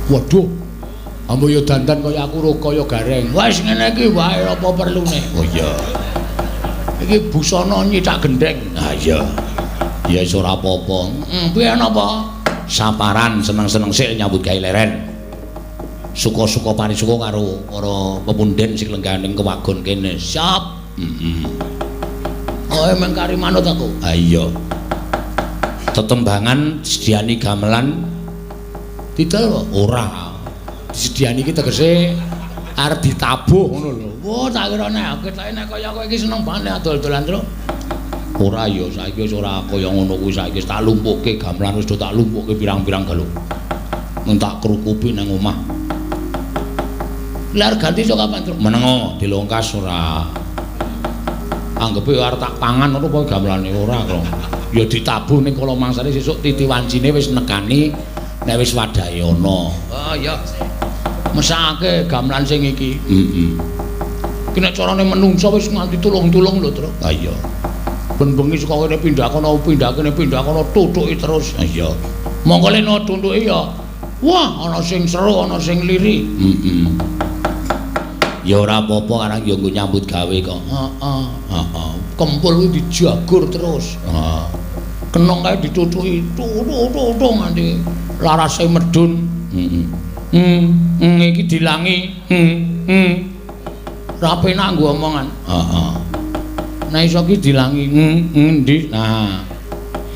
Waduh. Ambo yo dandan kaya aku ro kaya gareng. Wis ngene iki wae apa perlune. Oh iya. Iki busana nyithak gendeng. Ah iya. Ya wis ora apa-apa. Piye napa? Saparan seneng-seneng sik nyambut gawe leren. Suka-suka parisuka karo para pemunden sing lengganing kewagon kene. Siap. Oh, emang kari manut aku. Ah iya. Tetembangan disediani gamelan didol ora. Disediani iki tegese arep ditabuh ngono lho. Wah, tak kira nek kaya kowe iki seneng banget adol-adolan, Tru. Ora ya, saiki wis ora kaya ngono kuwi, saiki wis tak lumpuhke gamelan wis tak lumpuhke pirang-pirang galung. Mun tak krukupi nang omah. Lar ganti sok kapan, Tru? Menengo dilongkas ora. Anggepe arep tak pangan ngono apa gamelane ora kok. Ya ditabuh ning kala mangsane sesuk titi wancine wis nekani nek wis wadahe ana. Oh ya. Mesake gamelan sing iki. Ki nek carane menungso wis nganti tulung-tulung lho, Tru. Ha iya. Ben bengi saka kene pindah kono tutuki terus. Ha iya. Monggo leno tuntuki ya. Wah, ana sing seru, ana sing liri. Ya ora apa-apa karang ya nggo nyambut gawe kok. Heeh. Kempul kuwi dijagur terus. Heeh. Kenong kae ditutuki tutuk nganti larase medun. Iki dilangi. Ra penak nggo omongan. Heeh. Nah iso ki dilangi endi? Nah.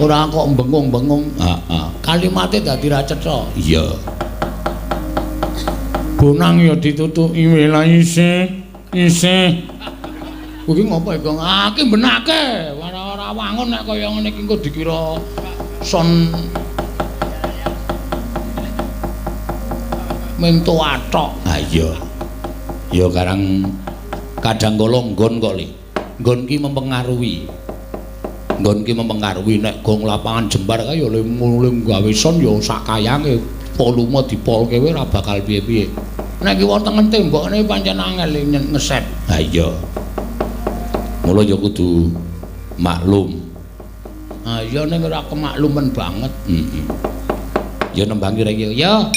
Ora kok bengung-bengung. Heeh. Kalimate dadi ra cetha. Iya. Bonang ya ditutuki wela isih. Kuwi ngopo iki? Ah, ki benake. Ora wangun nek kaya ngene iki engko dikira son mento atok. Ha iya. Ya karang kadang kala nggon kok, Li. Nggon ki mempengaruhi. Nggon ki mempengaruhi nek gong lapangan jembar kae ya mulih gawe son ya sakayange. Volume dipolke wae ora bakal piye-piye. Nek ki wonten tembokne pancen angel ngeset. Ha iya. Mula ya kudu maklum. Ah iya ning ora kemaklumen banget. Ya nembang kira iki. Ya.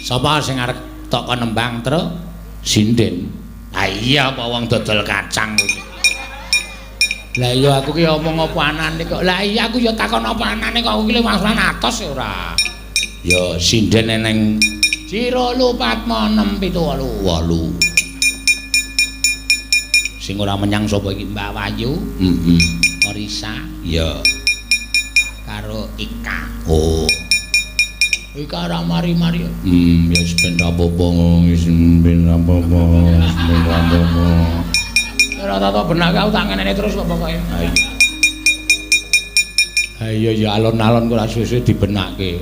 Sapa sing arep tok nembang, Tru? Sinden. Ha iya apa wong dodol kacang kuwi. Lah iya aku ki omong apa anane kok. Lah iya aku ya takon apa anane kok kuwi wangsulan atos ya ora. Ya sinden eneng 04678. Sing ora menyang sapa iki Mbak Wayu? Orisa. Ya. Karo Ika. Oh. Ika ora mari-mari. Ya wis ben apa-apa, wis ben apa-apa, ben apa-apa. Ora tata benake aku tak ngeneni terus kok pokoke. Ha iya. Ha iya ya alon-alon kok ora suwe-suwe dibenake.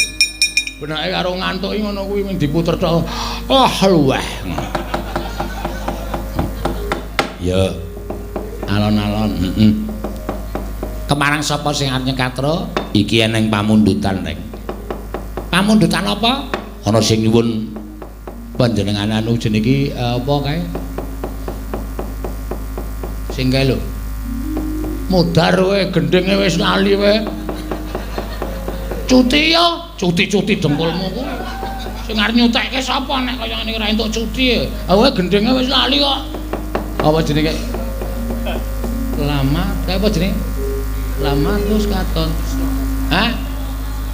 Benake karo ngantuki ngono kuwi mung diputer tok. Luweh. Ya alon-alon. Kemarang sapa sing arep nyekatro? Iki eneng pamundutan, Rek. Pamundutan apa? Ana sing nyuwun panjenengan anu jeneng iki apa kae? Sing kae lho. Mudhar kowe gendenge wis lali kowe. Cuti ya, cuti-cuti dengkulmu kuwi. Sing arep nyutekke sapa nek kaya ngene ora entuk cuti. Ah kowe gendenge wis lali kok. Apa jenenge? Lama, kayak apa jenenge? Lama terus katon. Hah?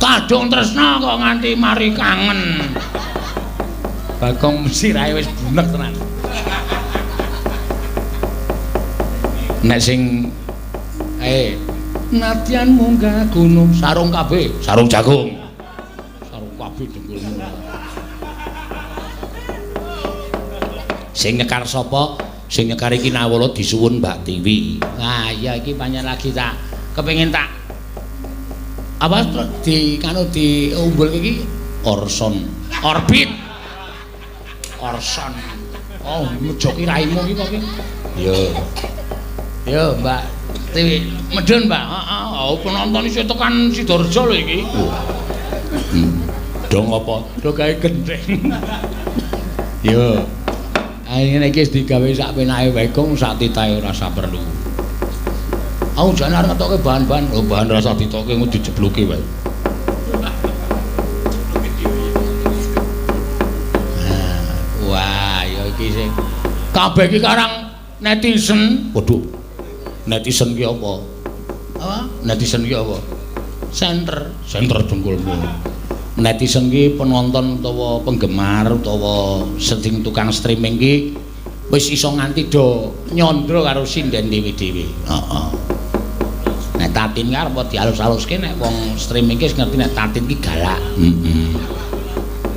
Kadung tresna kok nganti mari kangen. Bagong sirahe wis bunek tenan. Nek sing nadyan munggah gunung sarung kabeh, sarung jagung. Sarung kabeh dengkulmu. Sing nyekar sapa? Sing nyekar iki nawala disuwun Mbak Tiwi. Nah, iya iki panjen lagi tak kepengin tak apa di kanu di umbul iki Orson, Orbit. Orson. Oh, ngejoki raimu iki kok iki. Yo, Mbak Tiwi, medun, Mbak. Heeh. Oh, penonton isih tekan Sidoarjo lho iki. Dong apa? Do gawe gendeng. Yo. Ngene iki wis digawe sak penake wae kong sak titahe ora usah perlu. Aku jan arep ngetokke bahan-bahan, bahan rasa ditokke ngono dijebluke wae. sih. Kabeh iki karang netizen. Waduh. Netizen ki apa? Apa? Netizen ki apa? Center dengkulmu. Netizen ki penonton utawa penggemar utawa sing tukang streaming ki wis iso nganti do nyondro karo sinden dhewe-dhewe. Heeh. Nek Tatin ki arep dialus-aluske nek wong streaming ki ngerti nek Tatin ki galak. Heeh.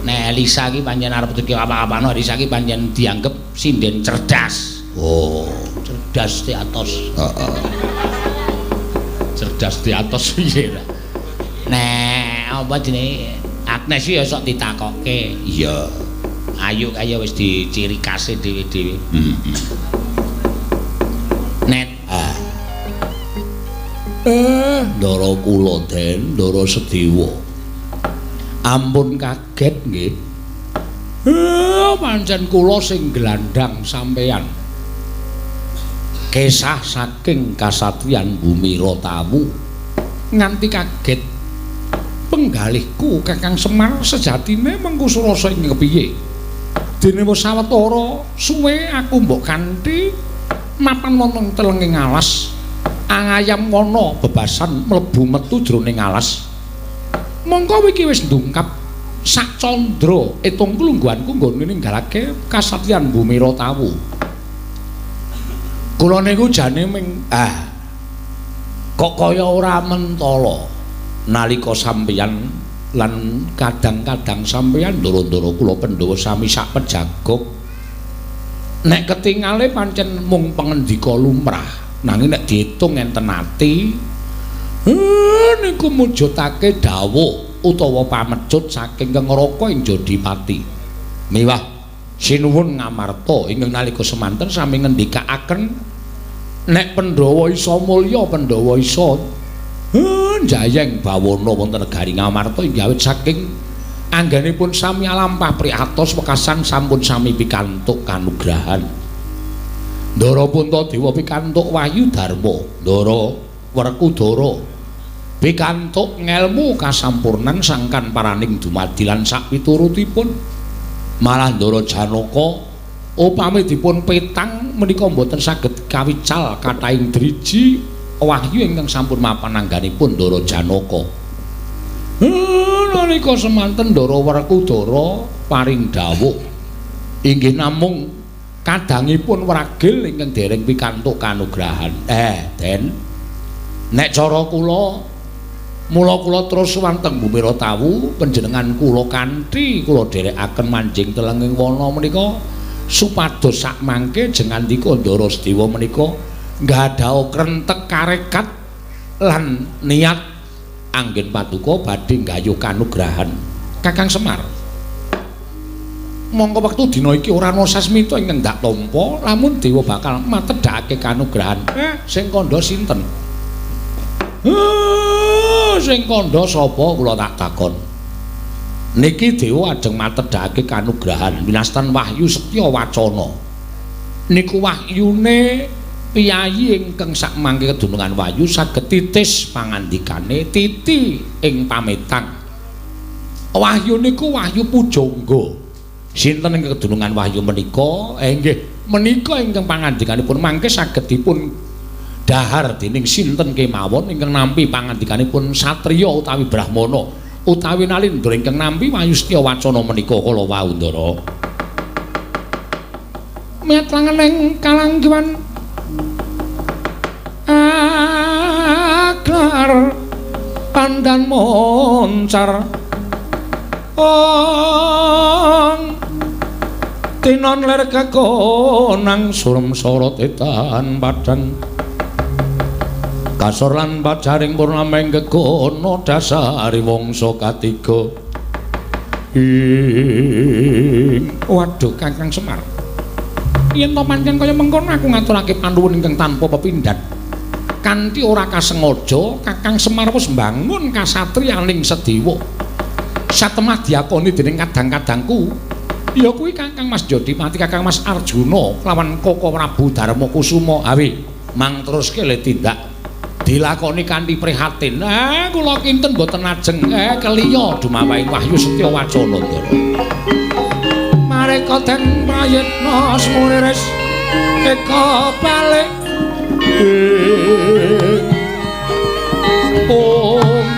Nek Elisa ki pancen arep dadi apa-apano, Elisa ki pancen dianggep sinden cerdas. Oh, cerdas di atas. Heeh. Cerdas di atas piye? Nek apa jenenge Agnes ya sok ditakokke. Iya. Ayu kaya wis diciri khase dhewe-dhewe. Net. Ndara kula Den, Ndara Sedewa. Ampun kaget nggih. Pancen kula sing glandang sampeyan. Kisah saking kasatriyan Bumira Tawu nganti kaget. Penggalihku Kakang Semar sejatine mengku surasa ing kepiye? Dene wis sawetara suwe aku mbok kanthi mapan wonten telenging alas angayam wana bebasan mlebu metu jroning alas. Mongko iki wis ndungkap sak candra etung klungguhanku nggon ninggalake kasatriyan Bumira Tawu. Kula niku jane kok kaya ora mentala. Nalika sampeyan lan kadang-kadang sampeyan ndara-ndara kula Pandhawa sami sak pejagok nek ketingale pancen mung pangendika lumrah nanging nek diitung enten ati niku mujudake dawuh utawa pamecut saking Kang Raka ing Jodipati miwah sinuwun ngamarta ingkang nalika semanten sami ngendikaaken nek Pandhawa isa mulya Pandhawa isa njayeng bawana wonten negari Ngamarta inggih awit saking anggenipun sami alampah priatos wekasan sampun sami pikantuk kanugrahan. Ndara Puntadewa pikantuk wahyu dharma, Ndara Werkudara pikantuk ngelmu kasampurnan sangkan paraning dumadi lan sakpiturutipun. Malah Ndara Janaka upami dipun petang menika mboten saged kawical kathahing driji wahyu ingkang sampun mapan angganipun Ndara Janaka. Nalika semanten Ndara Werkudara paring dawuh inggih namung kadangipun wragil ingkang dereng pikantuk kanugrahan. Den, nek cara kula mula kula terus wanteng Bumira Tawu panjenengan kula kanthi kula dherekaken manjing telenging wana menika supados sak mangke jengandika Ndara Sedewa menika nggadaha krentek karekat lan niat anggen paduka badhe nggayuh kanugrahan Kakang Semar. Mongko wektu dina iki ora ana sasmita ingkang ndak tampa lamun dewa bakal matedhake kanugrahan. Sing kandha sinten? Sing kandha sapa kula tak takon. Niki dewa ajeng matedhake kanugrahan winastan Wahyu Setya Wacana. Niku wahyune piyayi ingkang sakmangke kedunungan Wahyu saged titis pangandikane titi ing pametang. Wahyu niku Wahyu Pujangga. Sinten ing kedunungan Wahyu menika? Nggih, menika ingkang pangandikanipun mangke saged dipun dahar dening sinten kemawon ingkang nampi pangandikanipun satriya utawi brahmana utawi nalindra ingkang nampi Wahyu Setya Wacana menika kala wau Ndara. Miatlangen ing kalanggiwan aklar pandan moncar tinon ler kakonang surem sorot etan padang kasor lan bajaring purnama ing gegono dasari wangsa katiga. Waduh Kakang Semar, yen to pancen kaya mengkono aku ngaturake panuwun ingkang tanpa pepindhan kanthi ora kasengaja Kakang Semar wis mbangun kasatriyaning Sedewa satemah diakoni dening kadang-kadangku ya kuwi Kakang Mas Jodipati, Kakang Mas Arjuna lawan Koko Prabu Darmakusuma. Awe mang teruske le tindak dilakoni kanthi prihatin. Kula kinten boten ajeng keliya dumawaing Wahyu Setya Wacana Ndara. nalika den prayitna smuliris eka balik om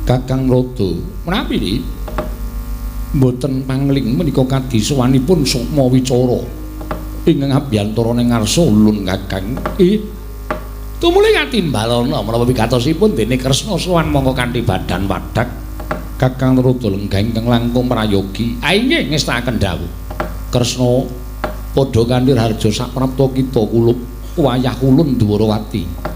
Kakang Rada menawi niki mboten pangling menika kadhi sowanipun Sukma Wicara ingkang abiyantara ning ngarsa ulun Kakang tumuli katimbalana menapa wigatosipun dene Kresna sowan mongko kanthi badan wadak Kakang Rada lenggah ingkang langkung prayogi inggih ngestakaken dawuh Kresna padha kanthi harja saprapta kita kulup wayah kulun Dwarawati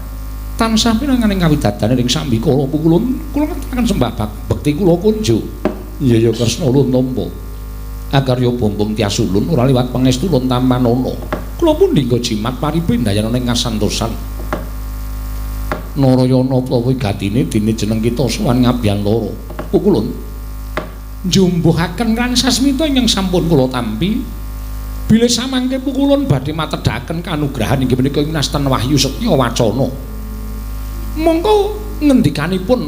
tansah pinanganing kawidadane ing sambikala pukulun kula ngaturaken sembah bekti kula kunjuk iya ya Kresna ulun tampa agar ya bombong tias ulun ora liwat pangestu ulun tampanana kula pun dinggo jimat paripindayana ing kasantosan Narayana utawa wigatine dene jeneng kita sowan ngabyan lara pukulun njumbuhaken kan sasmita ingkang sampun kula tampi bilih samangke pukulun badhe matedhaken kanugrahan inggih menika Nastan Wahyu Setya Wacana mongko ngendikanipun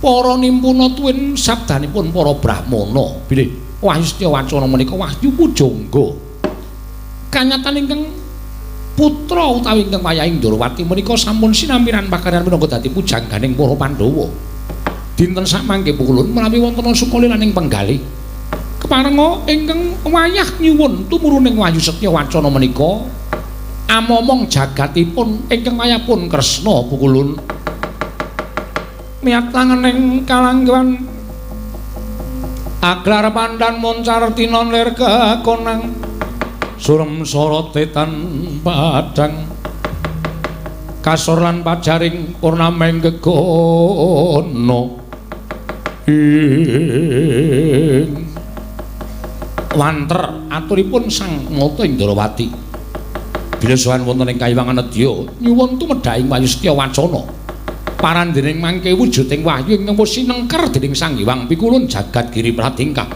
para nimpuna tuwin sabdanipun para brahmana bilih Wahyu Setya Wacana menika Wahyu Pujangga kanyatan ingkang putra utawi ingkang wayahing Ndrawati menika sampun sinambiran pakaryan minangka dadi pujangganing para Pandhawa dinten samangke pukulun menawi wonten sukalilaning penggalih keparenga ingkang wayah nyuwun tumuruning Wahyu Setya Wacana menika amomong jagatipun ingkang wayahipun Kresna pukulun miat langening kalanggawan aglar pandan moncar tinon lir kekonang surem sorotetan padang kasor lan pajaring purnameng gegono ing wanter aturipun Sang Mata Indrawati bila sowan wonten ing kayiwangan nedya nyuwun tumedhaing Wahyu Setya Wacana parandening mangke wujuding wahyu ingkang sinengker dening Sang Hyang Pikulun jagat giri pratingkah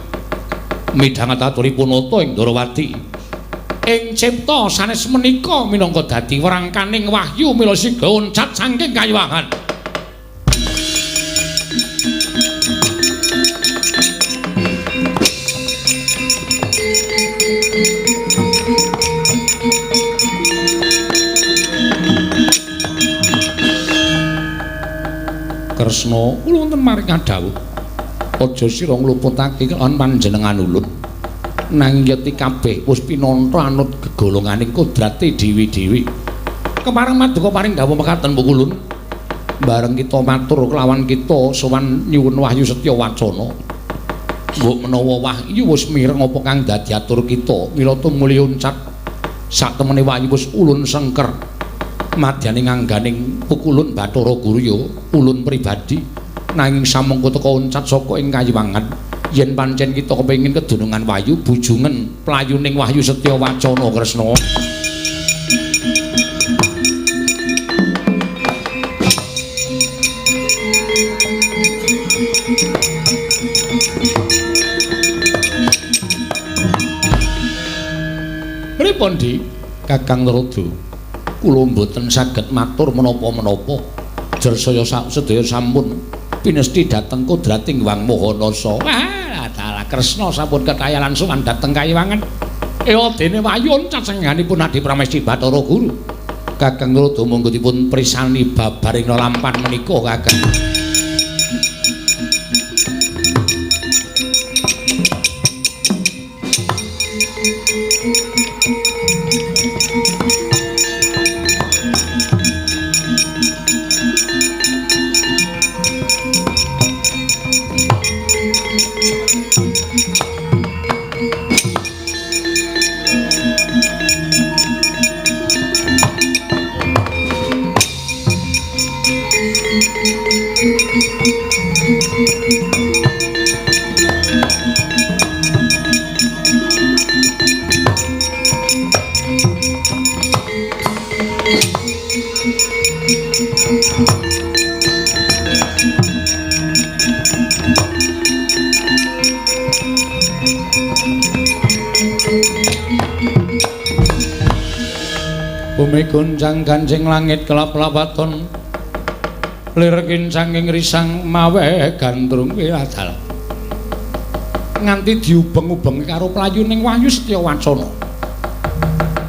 midhanget aturipun Nata Indrawati ing cipta sanes menika minangka dadi werangkaning wahyu mila siga oncat saking kayiwangan Kresna kula wonten maring dawuh aja sira ngluputake kelawan panjenengan ulun nanging yeti kabeh wis pinantra anut gegolonganing kodrate dewi-dewi kepareng maduka paring dawuh mekaten pukulun bareng kita matur kelawan kita sowan nyuwun Wahyu Setya Wacana mbok menawa wahyu wis mireng apa kang dadi atur kita mila tumuli oncat satemene wahyu wis ulun sengker madyaning angganing pukulun Bathara Gurya ulun pribadi nanging samangka teka oncat saka ing kayiwangan yen pancen kita kepengin kedunungan wahyu bujungen playuning Wahyu Setya Wacana Kresna pripun Di Kakang Rada kula mboten saged matur menapa-menapa jersaya sedaya sampun pinesti dhateng kodrating Wang Mahanasa wah dalah Kresna sampun ketayalan sowan dhateng kayiwangan dene wahyu oncat sengganipun Adi Pramesti Bathara Guru Kakang Rada monggo dipun prisani babaring lampan menika Kakang bumi gonjang ganjing langit kelap-kelapaton lirkin saking risang mawe gandrung wiradal nganti diubeng-ubeng karo playuning Wahyu Setyawacana.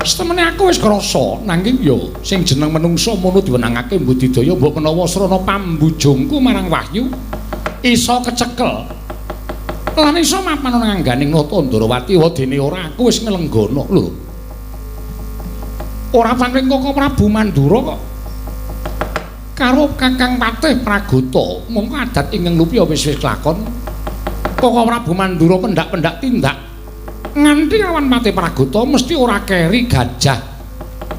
Setemene aku wis krasa nanging yo sing jeneng menungsa mono diwenangake mbudidaya mbok menawa srana pambujungku marang Wahyu isa kecekel lan isa mapan ana ngangganing nata Ndarawati dene ora aku wis nglenggono lho. Ora pangling Koko Prabu Mandura kok karo Kakang Patih Pragota mongko adat ingkang lupi wis lakon. Koko Prabu Mandura pendak-pendak tindak nganti lawan Patih Pragota mesti ora keri gajah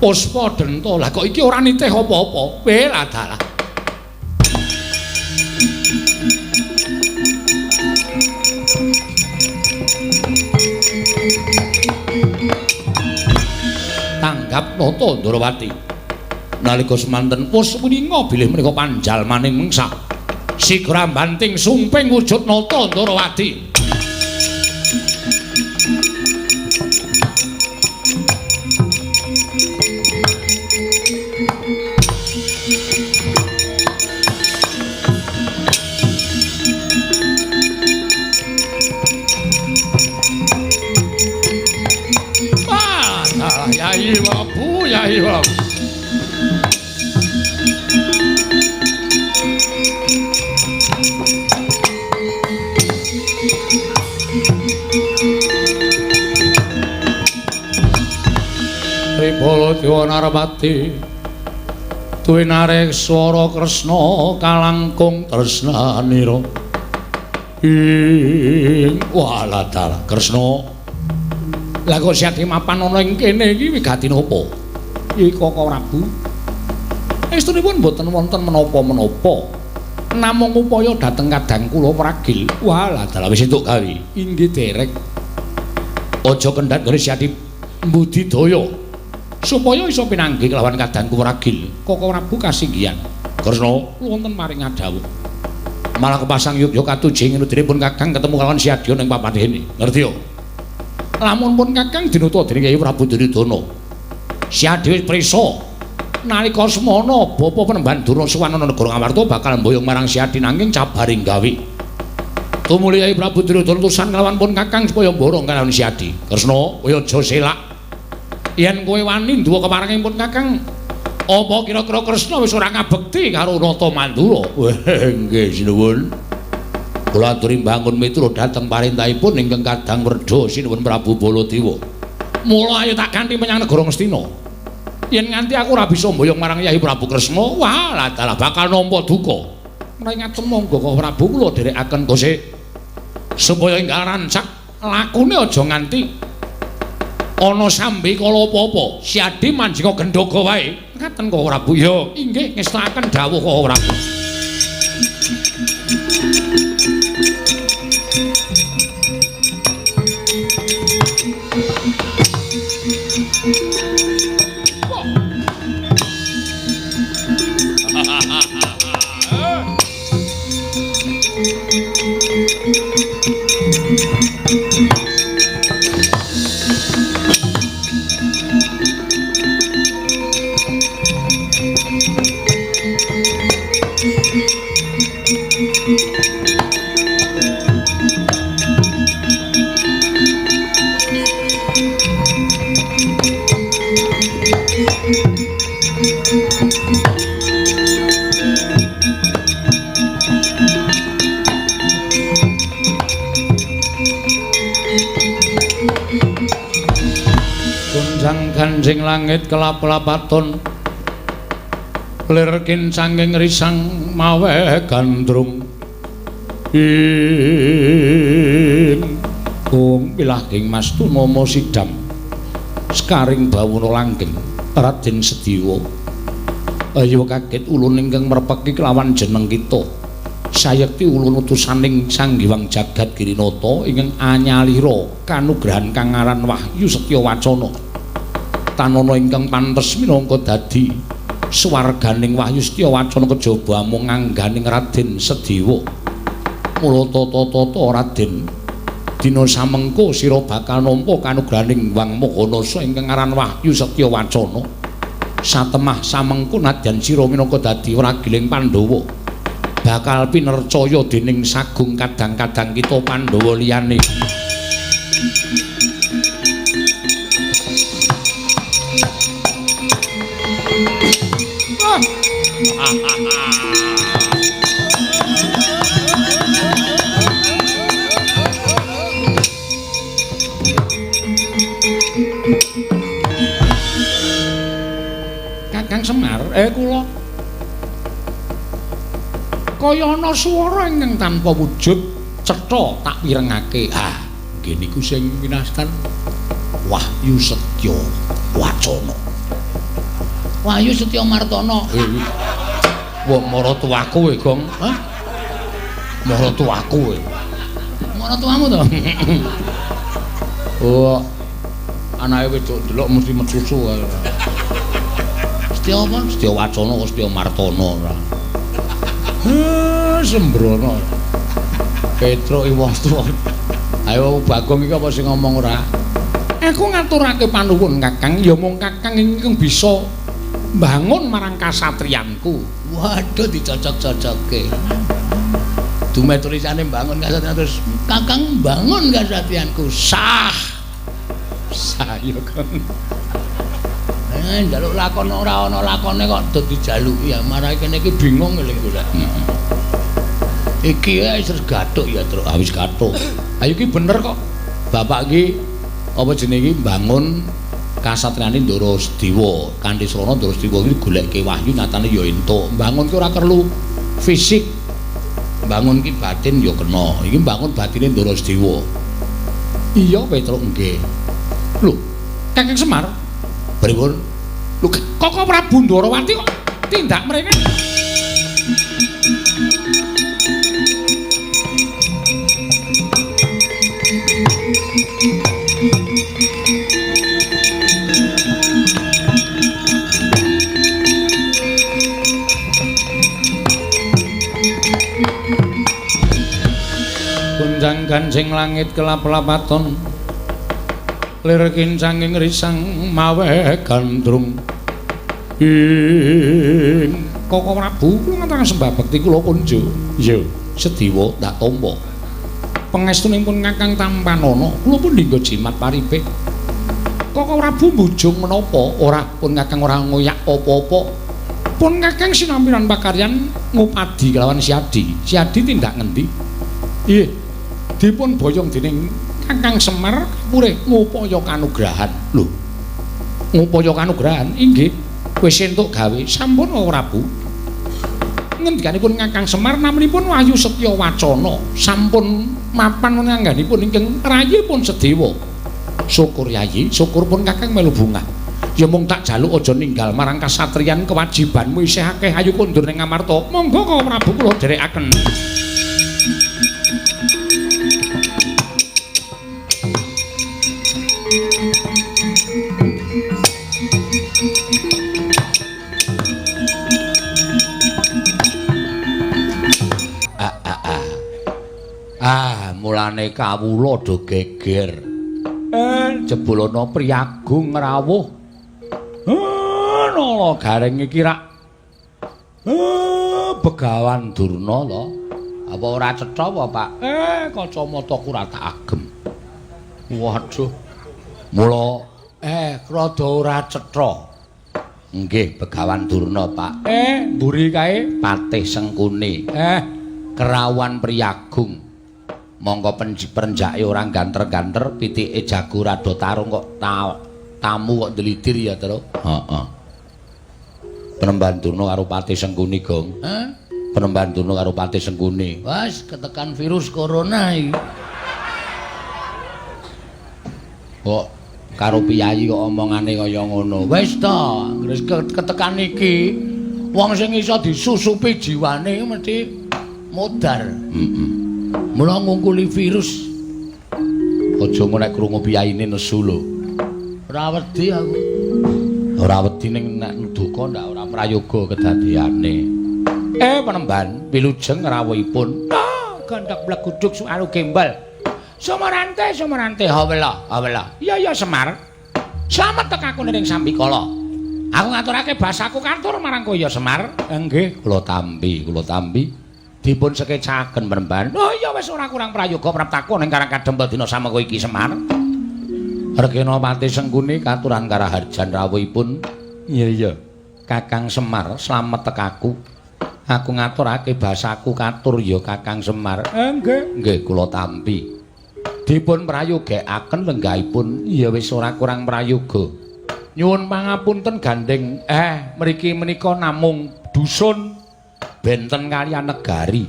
Puspa Denta. Lah kok iki ora nitih apa-apa. Lah dalah. Tanggap nata Ndarawati. Nalika semanten puswininga bilih menika panjalmaning mengsa. Sigra banting sumping wujud nata Ndarawati. Yai Wabu, Yai Wabu. Ribala Dewa Narpati duwe narik swara Kresna kalangkung tresnanira ing waladal Kresna. Lah kok Syadi mapan ana ing kene iki wigati napa? Iki Koko Prabu. Estunipun mboten wonten menapa-menapa. Namung upaya dhateng kadang kula pragil. Walah dalah wis entuk gawe. Inggih derek. Aja kendhat gare Syadi mbudidaya supaya isa pinanggih kelawan kadangku pragil. Koko Prabu kasinggihan. Kresna wonten maring ngadhawuh. Malah kepasang yugya katuji ngenudinipun Kakang ketemu kelawan Syadi ning papan dene. Ngerti yo? Lamun pun Kakang dinuta dening Kyai Prabu Duryudana. Syadi wis prisa nalika semana bapa Penemban Durna Suwanana negara Ngamarta bakal mboyong marang Syadi nanging cabaring gawe. Tumuli Kyai Prabu Duryudana tusan kelawan pun Kakang supaya mborong kalawan Syadi. Kresna, kowe aja selak. Yen kowe wani nduwa keparenging pun Kakang, apa kira-kira Kresna wis ora ngabekti karo Nata Mandura? Nggih sinuwun. Kula aturi mbangun mitra dhateng parentahipun ingkang kadang werda sinuwun Prabu Baladewa. Mula ayo tak ganti menyang negara Ngastina. Yen nganti aku ora bisa mboyong marang Kyai Prabu Kresna, wah lah dalah bakal nampa duka. Mreingaten monggo Koko Prabu kula dherekaken kose supaya ingkang rancak lakune aja nganti ana sambi kala apa-apa. Syadi manjing gendhaga wae. Ngaten Koko Prabu. Ya, inggih ngestakaken dawuh Koko Prabu. Ganjing langit kelap-kelapaton lirkin sanging risang mawe gandrung ing pilahing Mastu Mama Sidam sekaring bawuna langgeng Raden Sediwa. Ayo kaget ulun ingkang merpeki kelawan jeneng kita sayekti ulun utusaning Sang Hyang Jagat Girinata ingkang anyalira kanugrahan kang aran Wahyu Setyawacana. Tanana ingkang pantes minangka dadi swarganing Wahyu Setyawacana kejaba amung ngangganing Raden Sediwa. Mula tata-tata Raden dina samengko sira bakal nampa kanugrahaning Wang Mahanasa ingkang aran Wahyu Setyawacana. satemah samengko nadyan sira minangka dadi ragiling Pandhawa bakal pinercaya dening sagung kadang-kadang kita Pandhawa liyane. Kakang Semar, kula kaya ana swara ingkang tanpa wujud cetha tak pirengake. Nggih niku sing winastan Wahyu Setya Wacana. Wahyu Setya Martana. Wah, maratuwaku kowe, Gong. Hah? Maratuwaku kowe. Maratuwamu to? Oh. Anake wedok delok mesti mesusu kae. Setya apa? Setya Wacana kok Setya Martana ora. Sembrono. Petruk Iwastu. Ayo Bagong iki apa sing ngomong ora? Aku ngaturake panuwun Kakang, ya mung Kakang ingkang bisa mbangun marang kasatriyanku. Waduh dicocok-cocokke. Dume tulisane mbangun kasatriyan terus Kakang mbangun kasatriyanku. Sah. Saya kan. Njaluk lakon ora ana lakone kok dadi jaluki ya. Marake kene iki bingung lho golek. Iki wis gathuk ya, Truk. Wis gathuk. Ayo iki bener kok. Bapak iki apa jenenge iki mbangun kasatriyane Ndara Sedewa. Kanthi srana Ndara Sedewa iki goleke wahyu nyatane ya entuk. Mbangun ki ora perlu fisik. Mbangun ki batin ya kena. Iki mbangun batine Ndara Sedewa. Iya, Petruk nggih. Lho, Kakang Semar. Pripun? Lho, Koko Prabu Ndarawati kok tindak mrene? Kunjang gancing langit kelap-lapaton lir kincanging risang mawe gandrung ing Koko Prabu kula ngaturaken sembah bekti kula punja. Iya, Sedewa ndak tampa. Pangestunipun Kakang Tampanana kula pun dinggo jimat paripe. Koko Prabu mbujung menapa ora pun Kakang ora ngoyak apa-apa. Pun Kakang sinampiran pakaryan ngupadi kelawan Siadi. Siadi tindak ngendi? Nggih, dipun boyong dening Kakang Semar purih ngupaya kanugrahan. Lho. Ngupaya kanugrahan inggih wis entuk gawe sampun ora Prabu. Ngendikanipun Kakang Semar namanipun Wahyu Setya Wacana sampun mapan ngangganipun ingkang rayipun Sedewa. Syukur Yayi, syukur pun Kakang melu bungah. Ya mung tak jaluk aja ninggal marang kasatriyan kewajibanmu isih akeh ayu kondur ning Ngamarta. Monggo Koko Prabu kula dherekaken. Mulane kawula do geger. Jebulana Priyagung rawuh. Nala garing iki rak. Begawan Durna lho. Apa ora cetha apa, Pak? Kacamataku ora tak agem. Waduh. Mula rada ora cetha. Nggih, Begawan Durna, Pak. Mburi kae Patih Sengkuni. Kerawan Priyagung. Monggo perenjake ora ganter-ganter pitike jago rada tarung kok tamu kok delidir ya, Tru. Heeh. Penemban Durna karo Patih Sengkuni, Gong. Penemban Durna karo Patih Sengkuni. Wes ketekan virus corona iki. Kok karo piyayi kok omongane kaya ngono. Wis ta, wis ketekan iki wong sing iso disusupi jiwane mesti modar. Mula ngungkuli virus. Aja nek krungu piyayine nesu lho. Ora wedi aku. Ora wedi ning nek duka ndak ora prayoga kedadeane. Penemban wilujeng rawuhipun. Gandak bleguduk suaru gembal. Sumarante, hawela. Iya Semar. Slamet tekaku ning Sambikala. Aku ngaturake basaku katur marang kowe ya Semar. Nggih, kula tampi. Dipun sekecaken Mremban. Oh iya wis ora kurang prayoga praptaku ning Karang Kadempel dina samengko iki Semar. Regena Pati Sengkuni katuran karaharjan rawuhipun. Iya. Kakang Semar, slamet tekaku. Aku ngaturake basaku katur ya Kakang Semar. Nggih, kula tampi. Dipun prayogekaken lenggahipun ya wis ora kurang prayoga. Nyuwun pangapunten gandeng mriki menika namung dusun benten kaliyan negari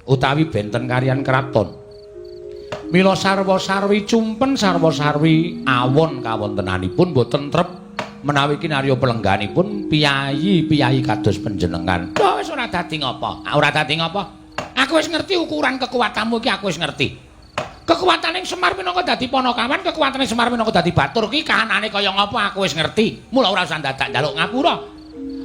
utawi benten kaliyan kraton. Mila sarwa-sarwi cumpen sarwa-sarwi awon kawontenanipun boten trep menawi kinarya pelengganipun piyayi-piyayi kados panjenengan. Lha wis ora dadi ngopo? Ora dadi ngopo? Aku wis ngerti ukuran kekuatanmu iki aku wis ngerti. Kekuataning Semar minangka dadi Panakawan, kekuataning Semar minangka dadi Batur ki kahanane kaya ngapa aku wis ngerti. Mula ora usah dadak njaluk ngapura.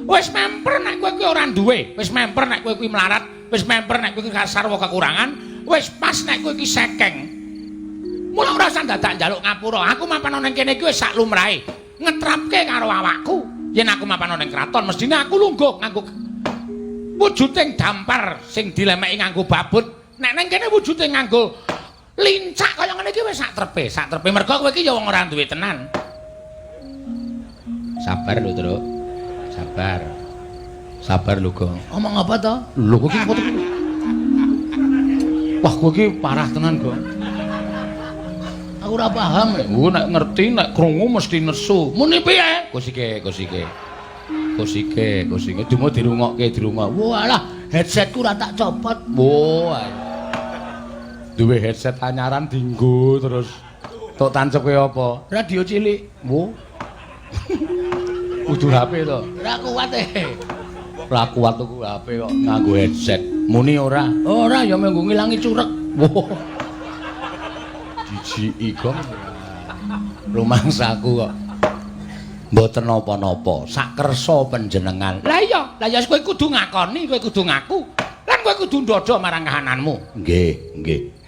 Wis memper nek kowe kuwi ora duwe, wis memper nek kowe kuwi melarat, wis memper nek kowe sarwa kekurangan, wis pas nek kowe iki sekeng. Mula ora usah dadak njaluk ngapura. Aku mapan ning kene iki wis sak lumrahe. Ngetrapke karo awakku. Yen aku mapan ning kraton mestine aku lungguh nganggo wujuding dampar sing dilemeki nganggo babut. Nek ning kene wujude nganggo lincak kaya ngene iki wis sak trepe mergo kowe iki ya wong ora duwe tenan. Sabar lho, Truk. Sabar lho, Gong. Omong apa to? Lho kowe iki apa to? Wah, kowe iki parah tenan, Gong. Aku ora paham. Nek ngerti nek krungu mesti nesu. Muni piye? Kosike. Dungo dirungokke. Walah, headsetku ora tak copot. Wah. Duwe headset anyaran dinggo terus tok tancepe apa? Radio cilik. Wo. Kudu HP to. Ora kuat Ora kuat tuku HP kok nganggo headset. Muni ora? Ora ya mengko ngilangi curek. Wo. Jijiki Gong. Rumangsaku kok. Mboten napa-napa. Sak kersa panjenengan. Lah iya kowe kudu ngakoni, kowe kudu ngaku. Lan kowe kudu ndodho marang kahananmu. Nggih.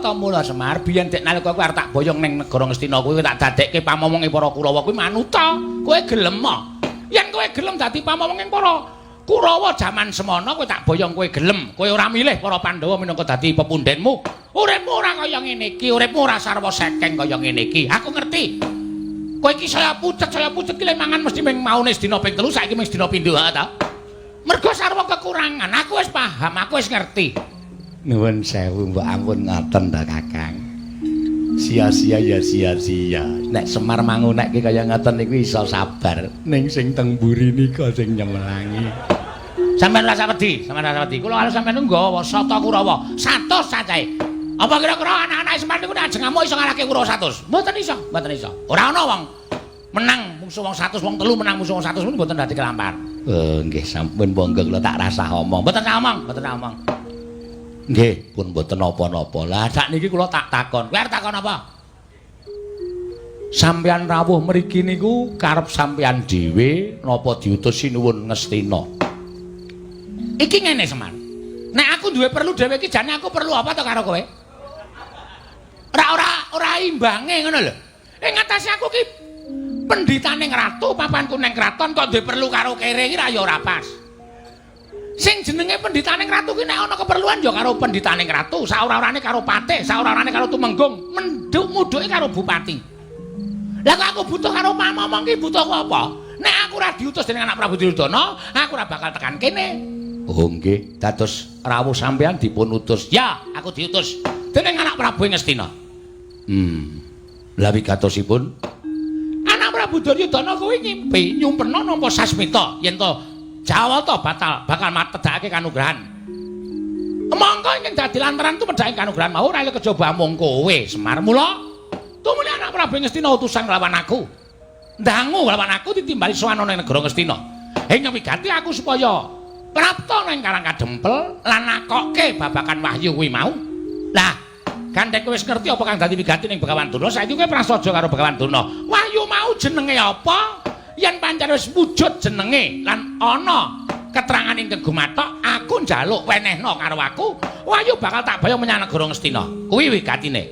Mula Semar, biyen dek nalika kowe arep tak boyong ning negara Ngastina kuwi tak dadekke pamomonge para Kurawa kuwi manuta. Kowe gelem mo. Yen kowe gelem dadi pamomonging para Kurawa jaman semana kowe tak boyong kowe gelem. Kowe ora milih para Pandhawa minangka dadi pepundhenmu. Uripmu ora kaya ngene iki, uripmu ora sarwa sekeng kaya ngene iki. Aku ngerti. Kowe iki saya pucet ki mangan mesti ming maune sedina ping 3 saiki ming sedina pindho ta. Mergo sarwa kekurangan, aku wis paham, aku wis ngerti. Nuwun sewu mbok ampun ngoten ta Kakang. Sia-sia ya sia-sia. Nek Semar mangunekke kaya ngoten niku iso sabar. Ning sing teng mburi nika sing nyemelangi. Sampeyan rasa wedi. Kula karo sampeyan nggawa Sata Kurawa 100 cacahe. Apa kira-kira anak-anak Semar niku nek ajeng ngamuk iso ngalahke Kurawa 100? Mboten iso. Ora ana wong menang musuh wong 100, wong 3 menang musuh wong 100 niku mboten dadi kelampar. Nggih sampun monggo kula tak rasah omong. Mboten omong. Nggih, pun mboten napa-napa. Lah sakniki kula tak takon. Kowe arep takon apa? Sampeyan rawuh mriki niku karep sampeyan dhewe napa diutus sinuwun Ngastina? Iki ngene Semar. Nek aku duwe perlu dhewe iki jane aku perlu apa to karo kowe? Ora imbange ngono lho. Ing ngatasé aku ki pendhitaning ratu, papanku ning kraton kok duwe perlu karo kere iki ra ya ora pas. Sing jenenge pendhitaning ratu ki nek ana keperluan ya karo pendhitaning ratu, saora-orane karo patih, saora-orane karo tumenggung, mendhuk-mudhuke karo bupati. Lah kok aku butuh karo pamomong ki butuh apa? Nek aku ora diutus dening anak Prabu Duryudana, aku ora bakal tekan kene. Oh nggih, dados rawuh sampeyan dipun utus. Ya, aku diutus dening anak Prabu Ngastina. Lah wigatosipun anak Prabu Duryudana kuwi ngimpi nyumpena nampa Sasmita yen to Jawata bakal matedhake kanugrahan. Monggo ing dadi lantaran tu medhake kanugrahan mau ora kejaba mung kowe Semar. Mula tumuli anak Prabu Ngastina utusan nglawan aku. Ndangu nglawan aku ditimbali sowan ning negara Ngastina. Ing wigati aku supaya prapta ning Karang Kadempel lan nakokke babakan wahyu kuwi mau. Lah, gandeng kowe wis ngerti apa kang dadi wigati ning Begawan Durna, saiki kowe prasaja karo Begawan Durna. Wahyu mau jenenge apa? Yen pancen wis wujud jenenge lan ana keterangan ing kegumathok, aku njaluk wenehna karo aku, wahyu bakal tak bayang menyang negara Ngastina. Kuwi wigatine.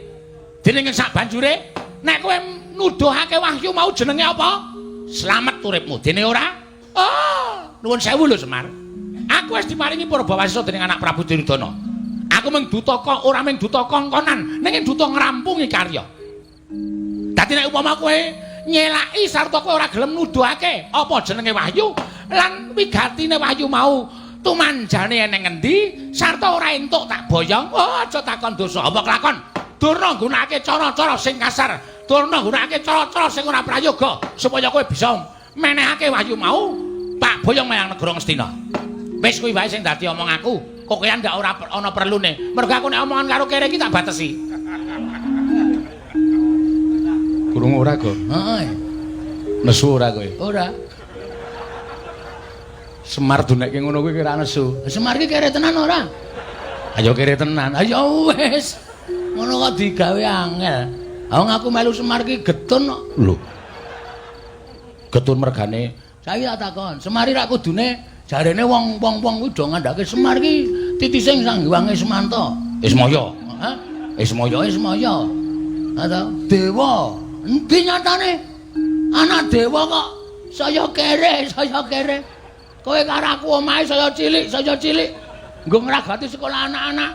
Dening sak banjure nek kowe nuduhake wahyu mau jenenge apa? slamet uripmu dene ora. Oh, nuwun sewu lho Semar. Aku wis diparingi Purbawasisa dening anak Prabu Duryudana. Aku mung duta kok ora mung duta kongkonan, ning duta ngrampungi karya. Dadi nek upama kowe nyelaki sarta kowe ora gelem nuduhake apa jenenge Wahyu lan wigatine Wahyu mau tumanjane eneng ngendi sarta ora entuk tak boyong, oh aja takon dosa apa kelakon. Durna nggunakake cara-cara sing kasar, durna nggunakake cara-cara sing ora prayoga supaya kowe bisa menehake Wahyu mau tak boyong menyang negara Ngastina. Wis kuwi wae sing dadi omong aku. Kokean ndak ora ana perlune. Mergo aku nek omongan karo kere iki tak batesi. Kurung ora kok. Heeh. Nesu ora kowe? Ora. Semar dunekke ngono kuwi kira nesu. Semar iki kere tenan ora? Ayo kere tenan. Ayo wis. Ngono kok digawe angel. Wong aku melu Semar iki getun kok. Lho. Getun mergane. Saya tak takon, Semar iki ra kudune jarene wong-wong kuwi do ngandhake Semar iki titising sanggiwange Semanto. Ismaya. Hah? Ismaya. Ada dewa. Endi nyatane? Anak dewa kok saya kere. Kowe karo aku omahe saya cilik. Nggo ngragati sekolah anak-anak.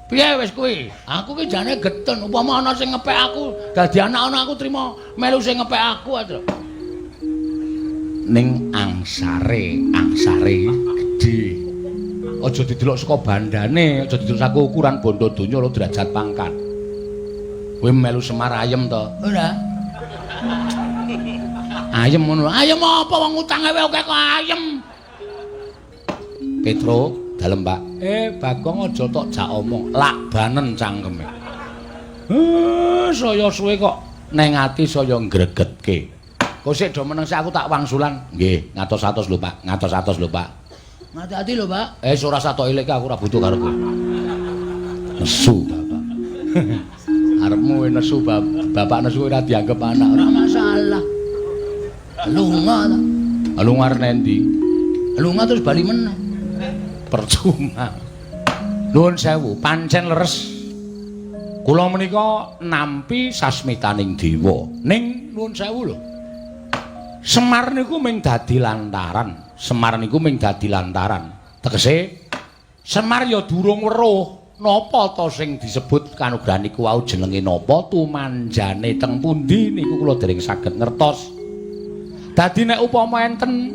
Piye wis kuwi? Aku ki jane getun, upama ana sing ngepek aku, dadi anak ana aku trima melu sing ngepek aku aja. Ning angsare gedhe. Aja didelok saka bandane, aja didelok saka ukuran bondo donya lho derajat pangkat. Kowe melu Semar ayem to? Ora. Ayem ngono. Ayem apa wong utange wae akeh kok ayem. Petro, dalem, Pak. Bagong aja tok jak omong, lakbanen cangkeme. Saya suwe kok neng ati saya ngregetke. Kok sik do meneng aku tak wangsulan. Nggih, ngatos-atos lho, Pak. Ngatos-atos lho, Pak. Ngati-ati lho, Pak. Ora satok elek aku ora butuh karo kowe. Nesu, Bapak. Arepmu nesu, Bapak nesu ora dianggep anak, ora masalah. Lunga ta. Lunga nendi? Lunga terus bali meneh. Percuma. Nuwun sewu, pancen leres. Kula menika nampi sasmitaning dewa. Ning nuwun sewu lho. Semar niku mung dadi lantaran. Tegese Semar ya durung weruh napa ta sing disebut kanugrahan niku wau jenenge napa, tumanjane teng pundi niku kula dereng saged ngertos. Dadi nek upama enten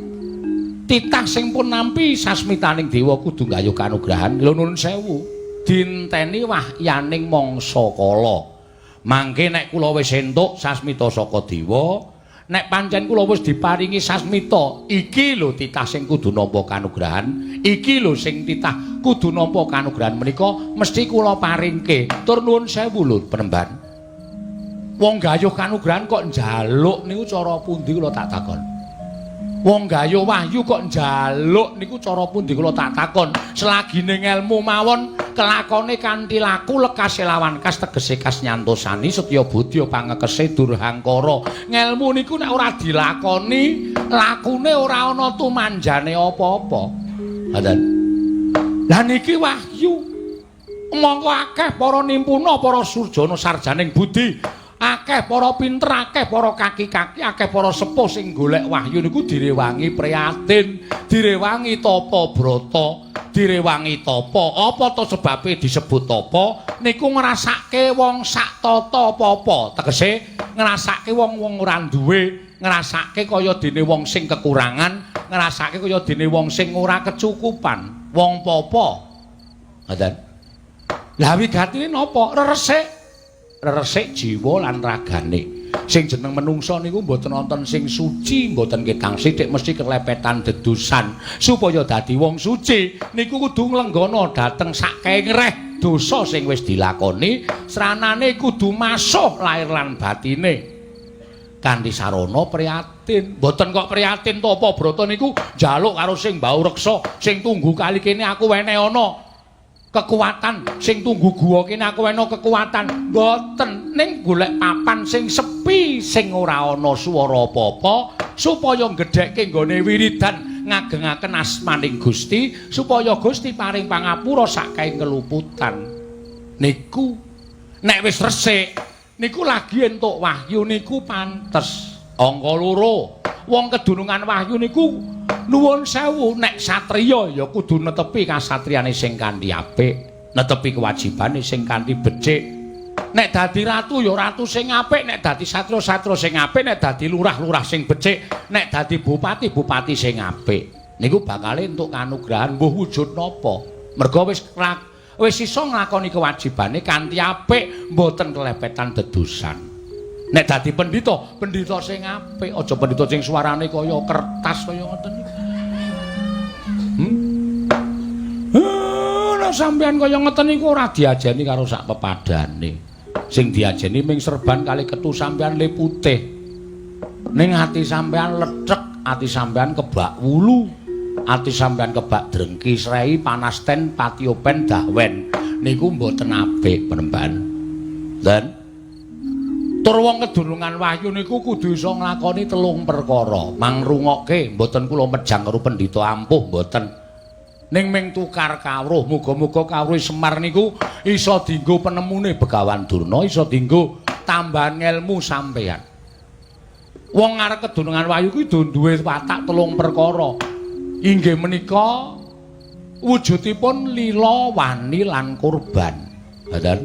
titah sing pun nampi sasmitaning dewa kudu nggayuh kanugrahan. Lho nuwun sewu, dinteni wahyaning mangsa kala. Mangke nek kula wis entuk sasmita saka dewa, nek pancen kula wis diparingi sasmita, iki lho titah sing kudu nampa kanugrahan, iki lho sing titah kudu nampa kanugrahan menika mesti kula paringke. Tur nuwun sewu lho Penemban. Wong gayuh kanugrahan kok njaluk niku cara pundi kula tak takon. Wong gayuh wahyu kok njaluk niku cara pundi kula tak takon. Selagine ngelmu mawon kelakone kanthi laku lekas lawan kas tegese kas nyantosani setya budya pangekese durhangkara. Ngelmu niku nek ora dilakoni lakune ora ana tumanjane apa-apa. Ngoten. Lah niki wahyu. Mongko akeh para nimpuna, para surjana sarjaning budi, akeh para pinter, akeh para kaki-kaki, akeh para sepuh sing golek wahyu niku direwangi priyatin, direwangi tapa brata, direwangi tapa. Apa to sebabe disebut tapa? Niku ngrasake wong sak tata apa-apa. Tegese ngrasake wong-wong ora duwe, ngrasake kaya dene wong sing kekurangan, ngrasake kaya dene wong sing ora kecukupan, wong popo. Ngoten. Lah wigatine napa? Resik jiwa lan ragane. Sing jeneng menungsa niku mboten wonten sing suci, mboten ketang sithik mesti kelepetan dedosan. Supaya dadi wong suci niku kudu nglenggana dhateng sakkehing reh dosa sing wis dilakoni, sranane kudu masuh lair lan batine. Kanthi sarana priyatin. Mboten kok priyatin to apa brata niku njaluk karo sing mbau reksa, sing tunggu kali kene aku wene ana kekuatan, sing tunggu guwa kene aku eno kekuatan. Mboten, ning golek papan sing sepi sing ora ana swara apa-apa supaya gedhekke nggone wiridan ngagengaken asmaning Gusti supaya Gusti paring pangapura saking keluputan. Niku nek wis resik niku lagi entuk wahyu niku pantes. Angka 2. wong kedunungan Wahyu niku nuwun sewu nek satriya ya kudu netepi kasatriyane sing kanthi apik, netepi kewajibane sing kanthi becik. Nek dadi ratu ya ratu sing apik, nek dadi satria sing apik, nek dadi lurah sing becik, nek dadi bupati sing apik. Niku bakal entuk kanugrahan mbuh wujud napa. Merga wis iso nglakoni kewajibane kanthi apik, mboten kelepetan dedusan. Nek dadi pendhita sing apik, aja pendhita sing suarane kaya kertas kaya ngoten niku. Nek sampean kaya ngoten niku ora diajeni karo sak pepadane. Sing diajeni ming serban kali ketu sampean le putih. Ning ati sampean lecek, ati sampean kebak wulu, ati sampean kebak drengki srei panas ten patiopen dahwen. Niku mboten apik penemban. Dan tur wong kedunungan Wahyu niku kudu iso nglakoni 3 perkara. Mangrungokke mboten kula mejang karo pendhita ampuh mboten. Ning ming tukar kawruh, muga-muga kawruh Semar niku iso dienggo penemune Begawan Durna, iso dienggo tambahan ilmu sampeyan. Wong arep kedunungan Wahyu kuwi duwe watak 3 perkara. Inggih menika wujudipun lila, wani lan kurban. Ngoten.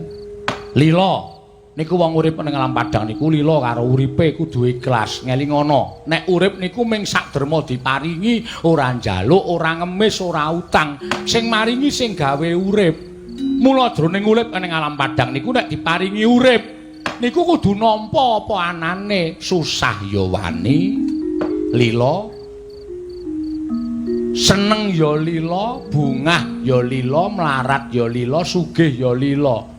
Lila niku wong urip ning alam padang niku lila karo uripe kudu ikhlas ngelingono. Nek urip niku ming sak derma diparingi, ora njaluk, ora ngemis, ora utang. Sing maringi sing gawe urip. Mula jroning urip ning alam padang niku nek diparingi urip niku kudu nampa apa anane, susah ya wani, lila, seneng ya lila, bungah ya lila, mlarat ya lila, sugih ya lila.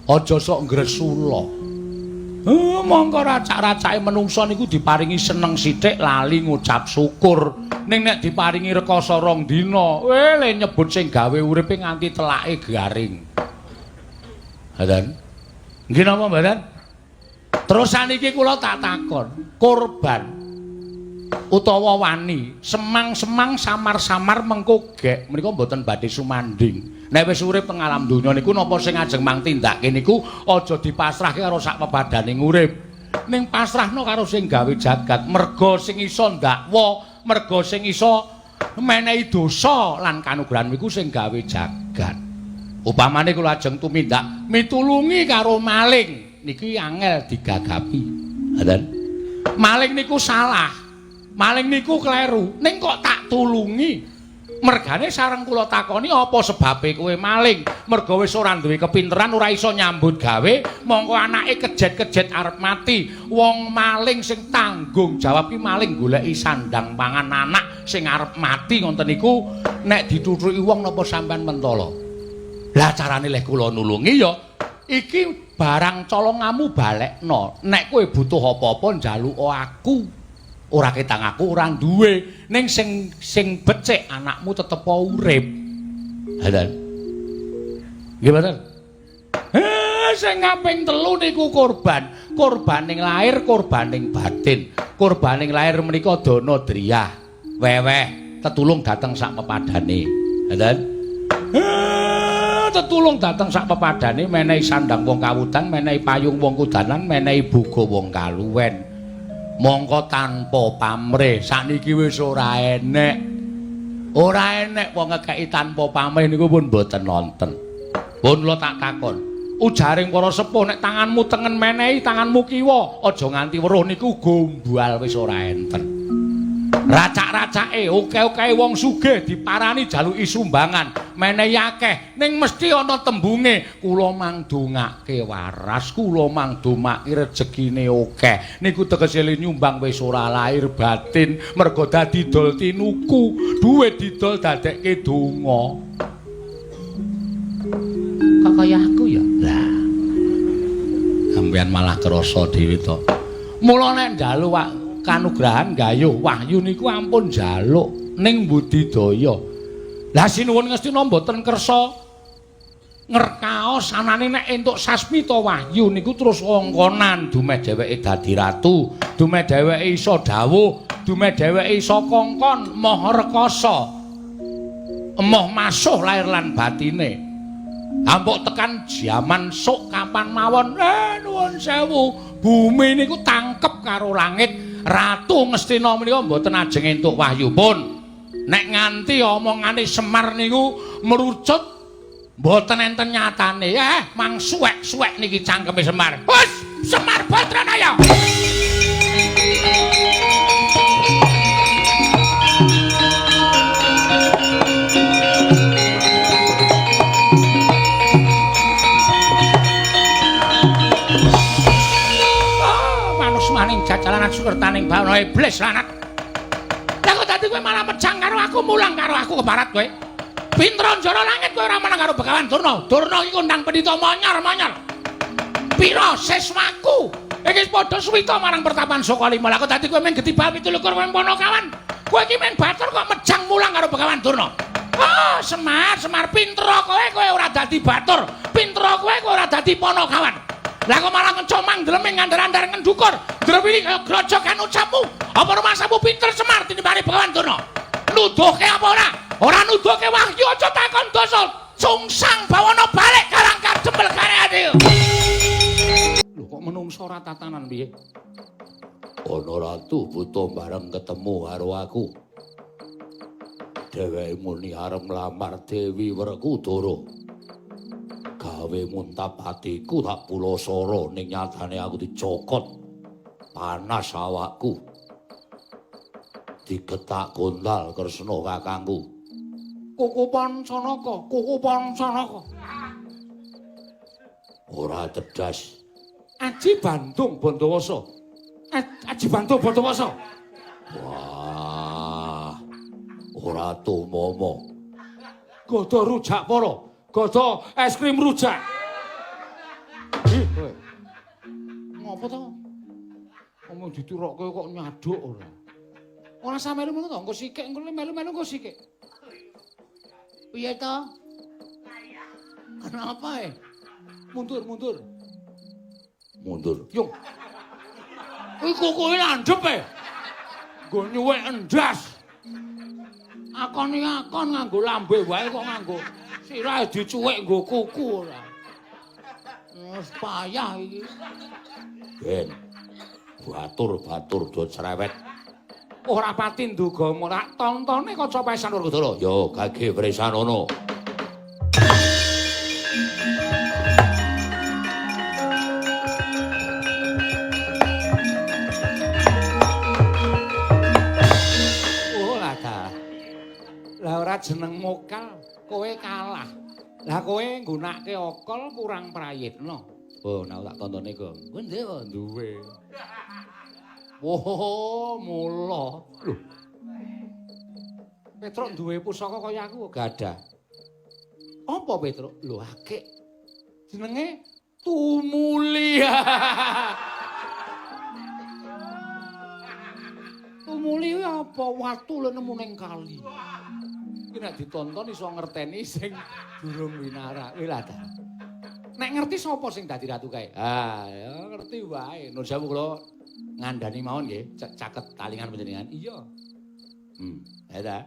Aja sok ngresula. Mongko racak-racake menungsa niku diparingi seneng sithik lali ngucap syukur. Ning nek diparingi rekoso 2 dina, le nyebut sing gawe uripe nganti telake garing. Ngoten. Nggih napa mboten? Terus saniki kula tak takon, kurban utawa wani, semang-semang samar-samar mengko gek menika mboten badhe sumanding. Nek wis urip teng alam donya niku napa sing ajeng mang tindakke niku aja dipasrahke karo sak pepadaning urip. Ning pasrahno karo sing gawe jagat, merga sing iso ndakwa, merga sing iso menehi dosa lan kanugrahan niku sing gawe jagat. Upamane kula ajeng tumindak mitulungi karo maling niki angel digagapi. Ngoten. Maling niku salah. Maling niku kleru, ning kok tak tulungi. Mergane sareng kula takoni apa sebabe kowe maling? Merga wis ora duwe kepinteran, ora iso nyambut gawe, mongko anake kejet-kejet arep mati. Wong maling sing tanggung jawab ki maling goleki sandang pangan anak sing arep mati ngoten niku nek ditutuki wong napa sampean mentala. Lah carane leh kula nulungi ya iki barang colongamu balekno. Nek kowe butuh apa-apa njaluk aku. Ora ketang aku ora duwe, ning sing becik anakmu tetep urip. Ngoten. Nggih mboten? Sing kaping 3 niku kurban. Kurban ning lahir, kurban ning batin. Kurban ning lahir menika dana driyah. Weweh tetulung dateng sak pepadane. Ngoten. Tetulung dateng sak pepadane menehi sandang wong kawudan, menehi payung wong kudanan, menehi buga wong kaluwen. Mongko tanpa pamrih sakniki wis ora enek. Ora enek wong ngekeki tanpa pamrih niku pun mboten nonton. Pun kula tak takon. Ujaring para sepuh nek tanganmu tengen menehi, tanganmu kiwa, aja nganti weruh niku gombal wis ora enten. Racak-racake oke-oke wong sugih diparani jaluki sumbangan, menehi akeh ning mesti ana tembunge kula mangdongake waras, kula mangdomake rejekine akeh. Niku tegese nyumbang wis ora lahir batin, mergo dadi dol tinuku, duwe didol dadekke donga. Kok kaya aku ya? Lah. Sampeyan malah krasa dhewe to. Mula nek njaluk kanugrahan gayuh wahyu niku ampun njaluk ning budidaya. Lah sinuwun Ngastina mboten kersa ngerkaos anane nek entuk sasmita wahyu niku terus wongkonan dumeh dheweke dadi ratu, dumeh dheweke iso dawuh, dumeh dheweke iso kongkon moh rekoso. Emoh masuh lair lan batine. Ampuk tekan jaman sok kapan mawon nuwun sewu, bumi niku tangkep karo langit. Ratu Ngastina menika mboten ajeng entuk wahyupun. Nek nganti omongane Semar niku merucut mboten enten nyatane. Mang suwek-suwek niki cangkeme Semar. Wes, Semar Badranaya. Maning jajalan sukertaning bawana iblis lanat. Lah kok dadi kowe malah mejang karo aku, mulang karo aku ke barat kowe. Pintra njara langit kowe ora menang karo Begawan Durna. Durna iki kondang pendhita monyor-monyor. Pira siswaku iki padha suwita marang pertapan Sokalima. Lah kok dadi kowe men getibal 17 wong Ponokawan. Kowe iki men batur kok mejang mulang karo Begawan Durna. Oh, Semar pintra kowe ora dadi batur. Pintra kowe ora dadi Ponokawan. Lah kok malah ngecomang dleming ngandar-andar ngendukur. Drewili kaya grojokan ucapmu. Apa rumasamu pinter Semar tinimbang Begawan Durna? Nuduhke apa ora? Ora nuduhke wahyu aja takon dosa. Sungsang bawana balik kalangkar jembel kareane. Lho kok menungso ora tatanan piye? Ana ratu buta bareng ketemu karo aku. Dheweke muni arep nglamar Dewi Werkudara. Gawe muntap hatiku tak pulosara ning nyatane aku dicokot. Panas awakku. Digetak gondal Kresna kakangku. Kukupan Sanaka. Ora cerdas. Aji Bandung Bandawasa. Aji Bandung Bandawasa. Wah. Ora tumomo. Godo rujak para. Godo es krim rujak. Ih, kowe. Ngopo to? Omong diturokke kok nyaduk ora. Ora samelu ngono to, engko sikik engko melu-melu engko sikik. Piye to? Kenapa Mundur. Yung. Kuwi kukuke landhep Nggo nyuwek endas. Akon nganggo lambe wae kok nganggo sirahe dicuwek nggo kuku ora. Wis payah iki. Ben. Batur do cerewet. Ora pati nduga ora tontone kaca pesan Werkudara. Yo gage Wresanono. Lah ora jeneng mokal, kowe kalah. Lah kowe nggunakake okol kurang prayitna. Oh, nek tak tontone kok. Kowe duwe. Woh, mula. Lho. Petruk duwe pusaka kaya aku gadah. Apa Petruk? Lho akeh. Jenenge Tumuli. Tumuli apa watu lho nemu ning kali. Iki nek ditonton iso ngerteni sing durung winara. Kuwi lha. Nek ngerti sapa sing dadi ratu kae? Ya ngerti wae. Nur Jawu kula ngandani mawon nggih, caket talingan panjenengan. Iya. Ya ta.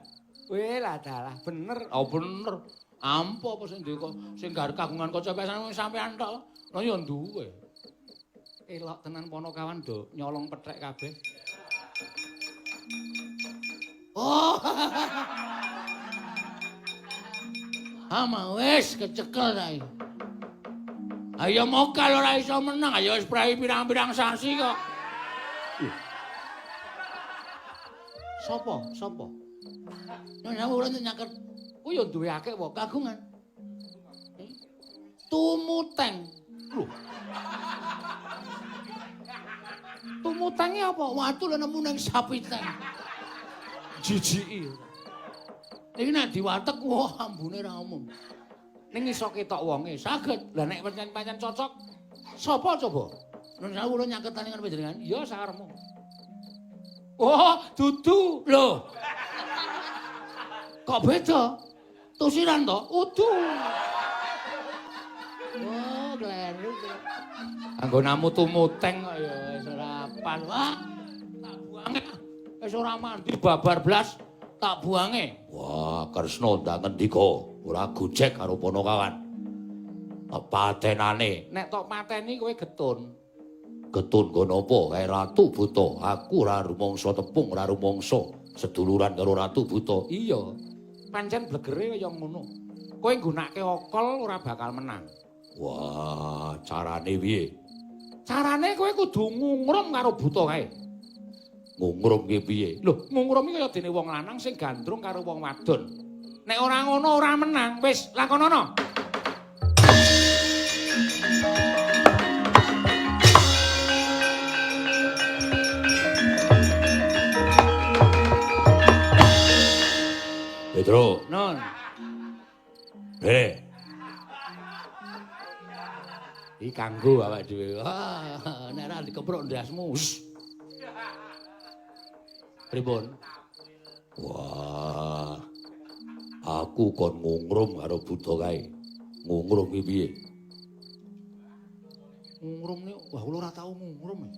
Kuwi lha dalah bener. Oh bener. Ampo apa sing duwe sing gar kagungan kaca pesan sampean tok. Lha ya duwe. Elok tenan Ponokawan do nyolong pethek kabeh. Oh. Ama wis kecekel ta iki. Ayo mokal ora iso menang, ayo wis prai pirang-pirang sasi kok. Sopo? Nang ora nyaket. Ku yo duwe akeh wae kagungan. Tumuteng. Lho. Tumutenge apa? Watu lho nemu ning sapiteng. Jijiki. Iki nek diwatek wah ambune ra umum. Ning iso ketok wonge saged. Lah nek pancen cocok sapa coba? Nun sawu nyaket talingan panjenengan. Ya sakarepmu. Oh, dudu. Lho. Kok beda? Tusiran to? Udu. Oh, kleru. Anggonamu tumuteng kok ya wis ora pas. Wah, tak buange. Wis ora mandi babar blas. Tak buange. Wah, Kresna ndak ngendika ora gojek karo Ponokawan. Patenane, nek tok mateni kowe getun. Getun nggon apa kae Ratu Buta? Aku ora rumangsa tepung, ora rumangsa seduluran karo Ratu Buta. Iya. Pancen blegere kaya ngono. Kowe nggunakake okol ora bakal menang. Wah, carane piye? Carane kowe kudu ngungrum karo Buta kae. Ngungrum ki piye? Lho, ngungrum iki kaya dene wong lanang sing gandrung karo wong wadon. Nek ora ngono ora menang. Wis, lakonono. Pedro. Non. Iki kanggo awake dhewe. Nek ora dikepruk ndasmu. Pripun? Wah. Aku kon ngungrum karo Buta kae. Ngungrum iki piye? Ngungrum niku wah kula ora tau ngungrum.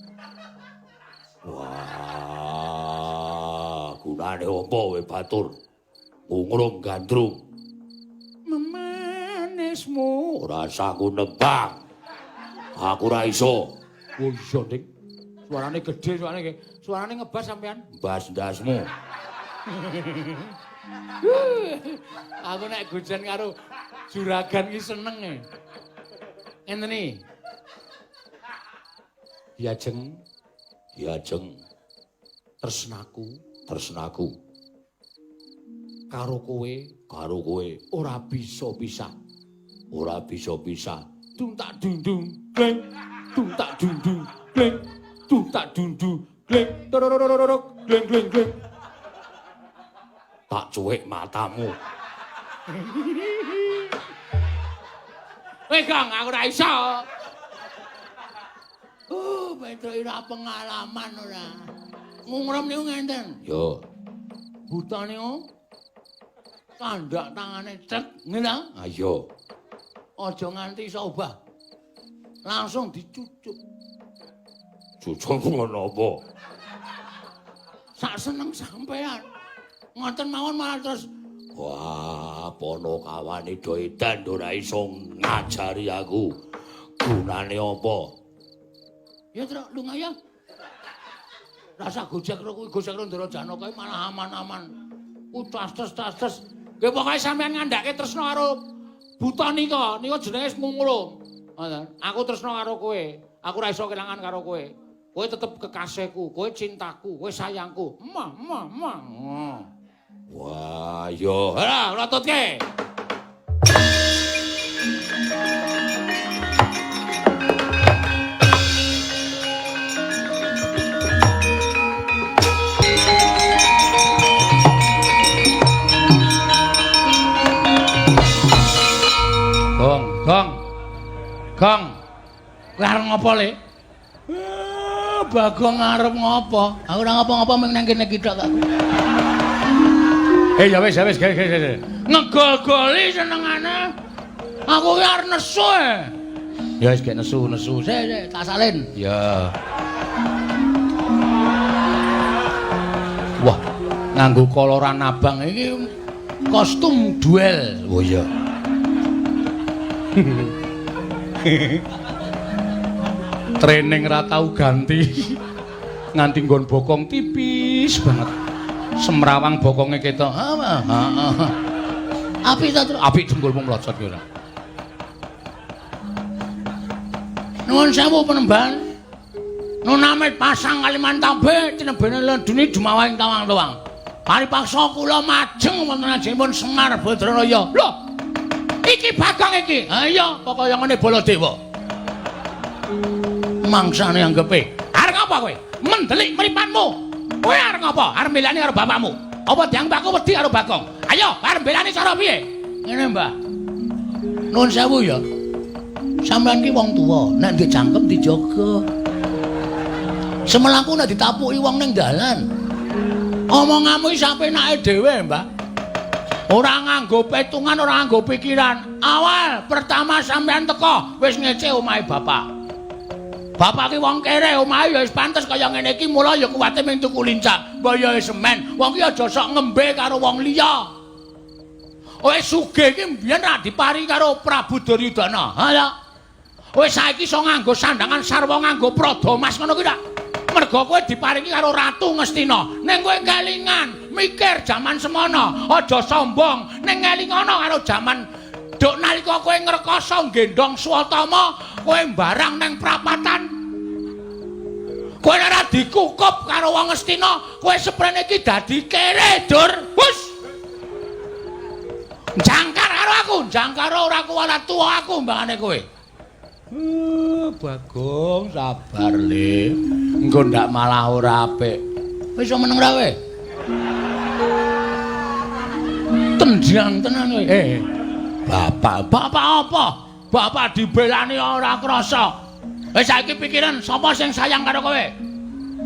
Wah, gunane apa we batur? Ngungrum gandrung. Memanismu ora saku nebak. Aku ora iso. Oh iya, Dik. Suarane gedhe, suarane ngebas sampean. Bas ndasmu. Aku nek gojan karo juragan ki seneng e. Ngenten iki. Diajeng, diajeng. Tresnaku. Karo kowe ora bisa pisah. Ora bisa pisah. Tuntak dundung, gleng. Tuntak dundung, gleng. Tuntak dundung, gleng. Tororororok, gleng. Tak cuek matamu. Kang, aku ora iso. Pedro ora pengalaman ora. Ngungrum niku ngenten. Yo. Buta niku kandak tangane cek ngene. Ayo. Aja nganti iso obah. Langsung dicucuk. Cucuk ngono apa? Sak seneng sampean. Ngoten mawon malah terus wah, ponokawane do edan ora iso ngajari aku. Gunane apa? Ya Tru, lunga ya. Rasa gojek karo kuwi gojek karo Ndara Janaka malah aman-aman. Ku tas-tas. Nggih pokoke sampean ngandhake tresna karo Buta nika jenenge ngungrum. Ngoten. Aku tresna karo kowe. Aku ora iso kelangan karo kowe. Kowe tetep kekasihku, kowe cintaku, kowe sayangku. Emah. Wah, yo, ora rototke. Gong. Kowe arep ngopo, Le? Bagong arep ngopo? Aku ora ngopo-ngopo mung nang kene kithok aku. Ya wis. Ngegol-goli senengane. Aku ki arep nesu e. Ya wis gek nesu. Sik, tak salin. Ya. Wah, nganggo koloran abang iki kostum duel. Oh iya. Training ra tau ganti. Nganti nggon bokong tipis banget. Semrawang bokonge ketok. Apik ta, Tru? Apik jempulmu mlocot ki ora. Nuwun sewu penemban. Nunamit pasang Kalimantan B tinebene Lenduni Dumawahing tawang-tawang. Paripaksa kula majeng wonten ajengipun Semar Badraraya. Lho. Iki Bagong iki. Ha iya, kok kaya ngene Baladewa. Mangsane anggepe. Arep ngapa kowe? Mendelik mripanmu. Kowe arep ngapa? Arep mbelani karo bapakmu. Apa diambakku wedi karo Bagong? Ayo, arep mbelani cara piye? Ngene, Mbah. Nuwun sewu ya. Sampeyan ki wong tuwa, nek ndek cangkem dijaga. Semelaku nek ditapuki wong ning dalan. Omonganmu iki sapenake dhewe, Mbah. Ora nganggo petungan, ora nganggo pikiran. Awal pertama sampean teko wis ngece omahe bapak. Bapak ki wong kere, omahe ya wis pantes kaya ngene iki, mula ya kuwate ming tuku lincah, bayahe semen. Wong ki aja sok ngembe karo wong liya. Kowe sugih ki mbiyen ra dipari karo Prabu Duryudana. Ha ya. Kowe saiki iso nganggo sandangan sarwa nganggo Pradamas ngono kuwi ta. Mergo kowe diparingi karo Ratu Ngastina. Ning kowe kelingan, mikir jaman semono, aja sombong. Ning ngelingono karo jaman duk nalika kowe ngrekoso gendong Swatama, kowe mbarang ning prapatan. Kowe ora dikukup karo wong Ngastina, kowe seprene iki dadi kere, Dur. Wus. Jangkar karo aku, jangkar ora kuwala tuwa aku mbangane kowe. Bagong sabar le. Engko ndak malah ora apik. Wis meneng ra kowe? Tendian tenan kowe. Bapak apa? Bapak dibelani ora krasa. Wis saiki pikiran sapa sing sayang karo kowe?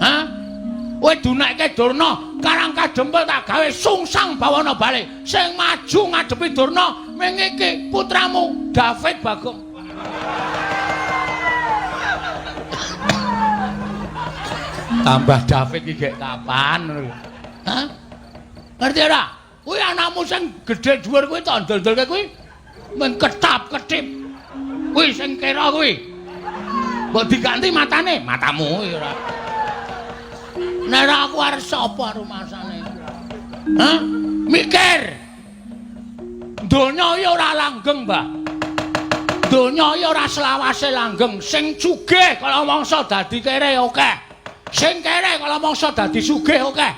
Hah? Kowe dunekke Durna, Karang Kadempel tak gawe sungsang bawana bali. Sing maju ngadepi Durna ming iki putramu David Bagong. Tambah David iki gek kapan? Hah? Ngerti ora? Kuwi anakmu sing gedhe dhuwur kuwi to ndol-ndolke kuwi. Men ketap-ketip. Kuwi sing kera kuwi. Mbok diganti matane, matamu ora. Nek aku arep sapa rumasane? Hah? Mikir. Donya ya ora langgeng, Mbah. Donya ya ora selawase langgeng. Sing sugih kala mangsa dadi kere akeh. Sing kere kala mangsa dadi sugih akeh.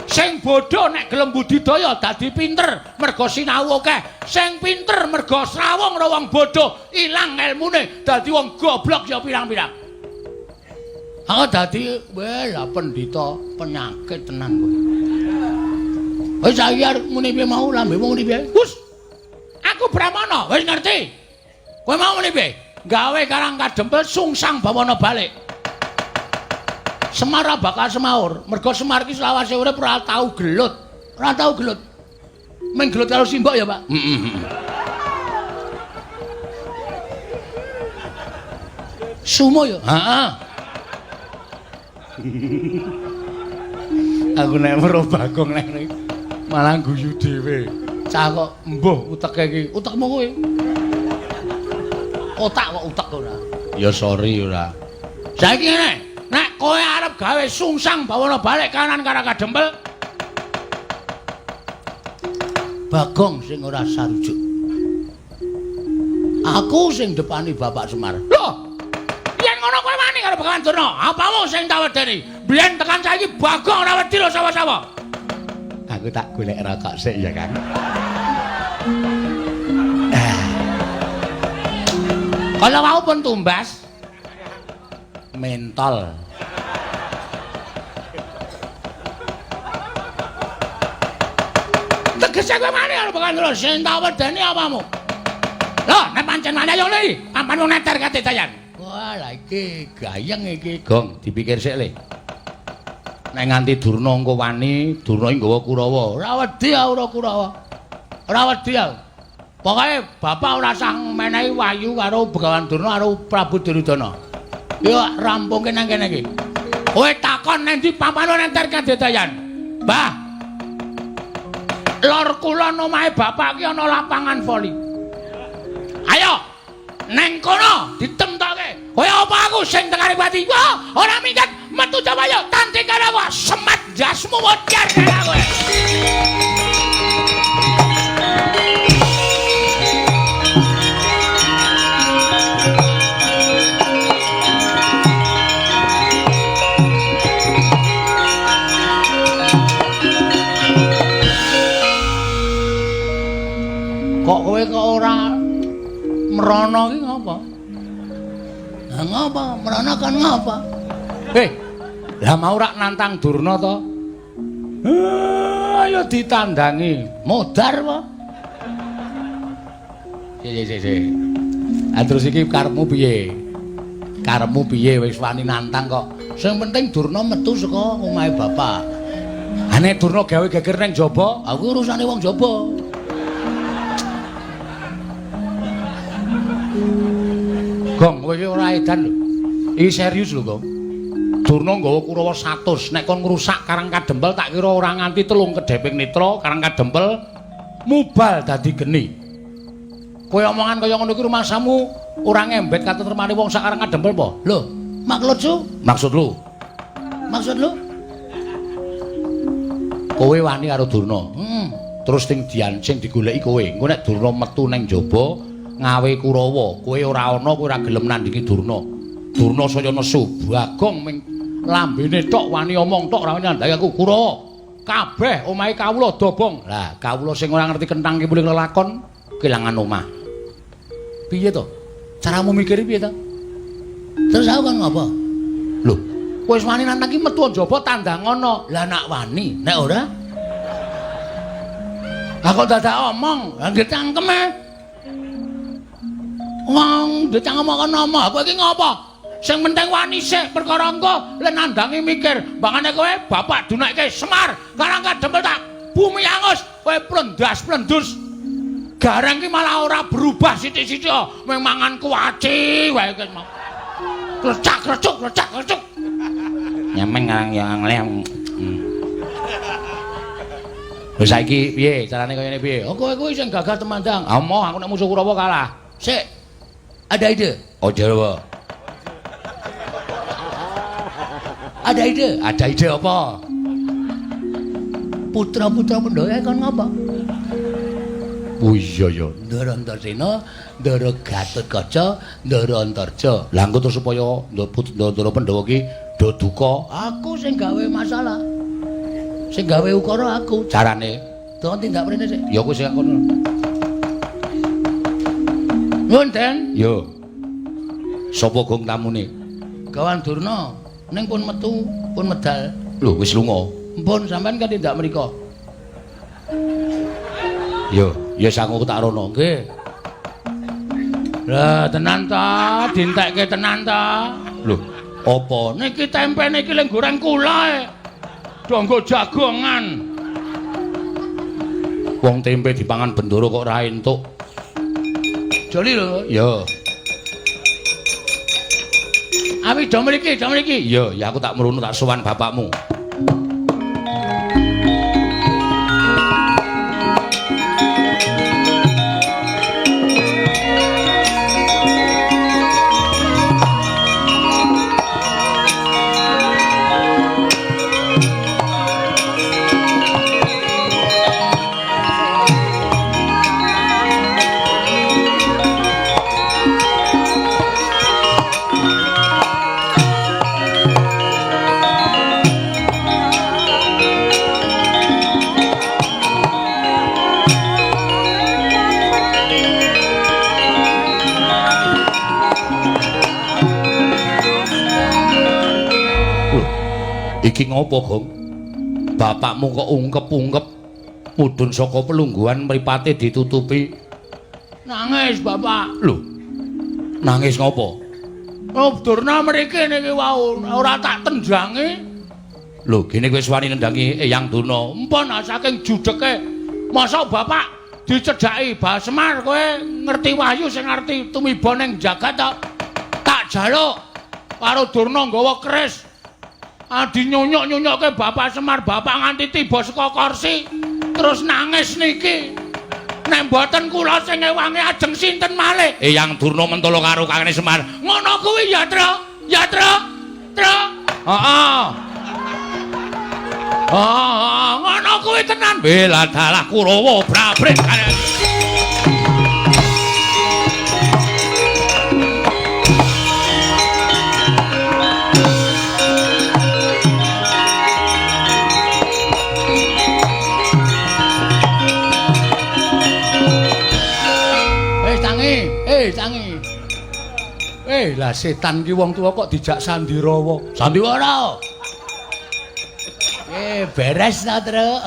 Sing bodho nek gelem budidaya dadi pinter merga sinau akeh. Sing pinter merga srawung karo wong bodho ilang ilmune dadi wong goblok ya pirang-pirang. Aku dadi lah pendhita penyakit tenan kowe. Wis saiki arep muni piye mau lambemu muni piye? Wus. Aku Brahmana, wis ngerti. Kowe mau muni piye? Gawe Karang Kadempel sungsang bawana balik. Semar bakal semaur, mergo Semar iki selawase urip ora tau gelut. Ora tau gelut. Meng gelut karo simbok ya, Pak? Sumo ya? Heeh. Aku nek weruh Bagong nek malah guyu dhewe. Cah kok mbuh uteke iki. Utekmu kowe. Otak kok utek ora. Ya sorry ora. Saiki ngene. Nek kowe arep gawe sungsang bawana balik kanan Karang Kadempel, Bagong sing ora sarujuk. Aku sing depani Bapak Semar. Loh, yen ngono kowe wani karo Bagawan Durna, apamu sing tak wedeni? Biyen tekan saiki Bagong ora wedi lho sapa-sapa. Aku tak golek rokok sik ya, Kang. Kalau mau pun tumbas mentol. Tegese kowe mani karo Bagawan Durna, sing tak wedeni apamu? Lho, nek pancen mani ayo ngene, papan wong neter kate dayan. Wah, lah iki gayeng iki, Gong, dipikir sik le. Nek nganti Durna engko wani, Durna iki nggawa Kurawa. Ora wedi ora Kurawa. Ora wedi aku. Pokoke bapak ora usah menehi wayu karo Bagawan Durna karo Prabu Duryudana. Yo rampungke nang kene iki. Kowe takon nang ndi pampano nenter kadedayan. Mbah. Lor kulon omahe bapak ki ana lapangan voli. Ayo neng kono ditemtoke. Kaya apa aku sing tengah pati. Wah, ora minggat metu coba yo tanti karo semat jasmu wajar karo kowe. Kok kowe kok ora merana ki ngapa? Lah ngapa? Merana kan ngapa? Lah mau rak nantang Durna to? Ayo ditandangi. Modar apa? Si. Terus iki karepmu piye? Karepmu piye wis wani nantang kok. Sing penting Durna metu saka omahe bapak. Nek Durna gawe geger ning jaba, aku urusane wong jaba. Gong, kowe iki ora edan lho. Iki serius lho, Gong. Durna nggawa Kurawa 100. Nek kon ngrusak Karang Kadempel tak kira ora nganti 3 kedheping netra Karang Kadempel mubal dadi geni. Kowe omongan kaya ngono iki rumangsamu ora ngembet katentremane wong sakarang kadempel apa? Lho, maksud lu? Maksud lu? Kowe wani karo Durna. Terus sing digoleki kowe. Engko nek Durna metu ning jaba ngawe Kurawa, kowe ora ana, kowe ora gelem nandingi Durna. Durna saya nesu, Bagong ming lambene tok wani omong tok ora wani nandhangi aku. Kurawa, kabeh omahe kawula dobong. Lah, kawula sing ora ngerti kenthang ki mulih lelakon kelangan omah. Piye to? Caramu mikir piye to? Terus aku kan ngapa? Lho, kowe wis wani nantang ki metu njaba tandang ngono. Lah nak wani, nek ora aku dadak omong, nggih cangkeme. Wong decang omong-omong, kowe iki ngapa? Sing penting wani sik perkara engko lan nandangi mikir. Bangane kowe bapak dunakke Semar, karang kadempel tak bumi angus, kowe plendas-plendus. Garang ki malah ora berubah sithik-sithik, mung mangan kuwaci wae kowe mau. Klecak-klecuk. Nyemeng karang ya nglem. Wis saiki piye carane kaya ngene piye? Oh kowe sing gagah temandang. Amoh aku nek musuh Kurawa kalah. Sik. Ada ide? Aja wae. Ada ide apa? Putra-putra Pandhawa kon ngapa? Oh iya ya, Ndara Antarsena, Ndara Gatotkaca, Ndara Antarja. Lah engko terus supaya Ndara Pandhawa ki do duka, aku sing gawe masalah. Sing gawe ukara aku. Carane? Don tindak mrene sik. Ya kowe sing kono. Nuwun, Den. Yo. Sapa gong tamune? Gawan Durna. Ning pun metu, pun medal. Lho, wis lunga. Mpun sampean kan tindak mriku. Yo, ya sangu tak rono, nggih. Lah tenan ta, dintekke tenan ta. Lho, apa? Niki tempe niki leng goreng kula. Donggo jagongan. Wong tempe dipangan Bendoro kok ora entuk. Joli lho. Ya. Awi do mriki. Ya, aku tak mrono tak sowan bapakmu. Iki ngopo, Gong? Bapakmu kok ungkep-ungkep mudhun saka pelungguhan mripate ditutupi. Nangis, Bapak. Lho. Nangis ngopo? Oh, Durna mriki niki wau ora tak tendhangi. Lho, gene kowe wani nendangi Eyang Durna. Empun saking judeke. Masa Bapak dicedhaki Mbah Semar kowe ngerti wahyu sing ngerti tumiba ning jagat tak jaluk karo Durna nggawa keris. Adi nyonyok-nyonyokke Bapak Semar, Bapak nganti tiba saka kursi terus nangis niki. Nek mboten kula sing ngewangi ajeng sinten malih? Eyang Durna mentolo karo Kangane Semar. Ngono kuwi ya, Tru? Ya, Tru? Tru? Heeh. Ngono kuwi tenan. Bela dalah Kurawa brabrik. Tangi. Lah setan ki wong tuwa kok dijak Sandiwara. Sandiwara. Beres ta, Tru.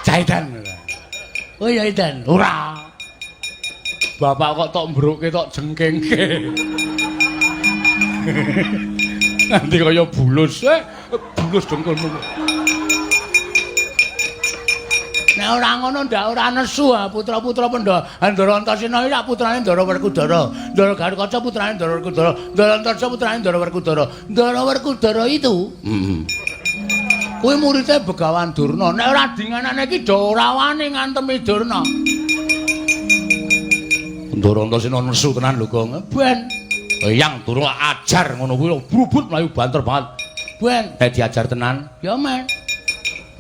Jaidan. Oh ya, Jaidan. Ora. Bapak kok tok mbruke tok jengkengke. Nanti kaya bulus, bulus dengkulmu. Nek ora ngono ndak ora nesu putra-putra Pandhawa. Ndara Antarsena iki rak putrane Ndara Werkudara. Ndara Gatotkaca putrane Ndara Werkudara. Ndara Antarja putrane Ndara Werkudara. Ndara Werkudara itu Kuwi muridé Begawan Durna. Nek ora dinganane iki do ora wani ngantemi Durna. Ndara Antasena nesu tenan lho, Gong. Ben. Yang Durna ajar ngono kuwi brubut mlayu banter banget. Ben, nek diajar tenan, ya men.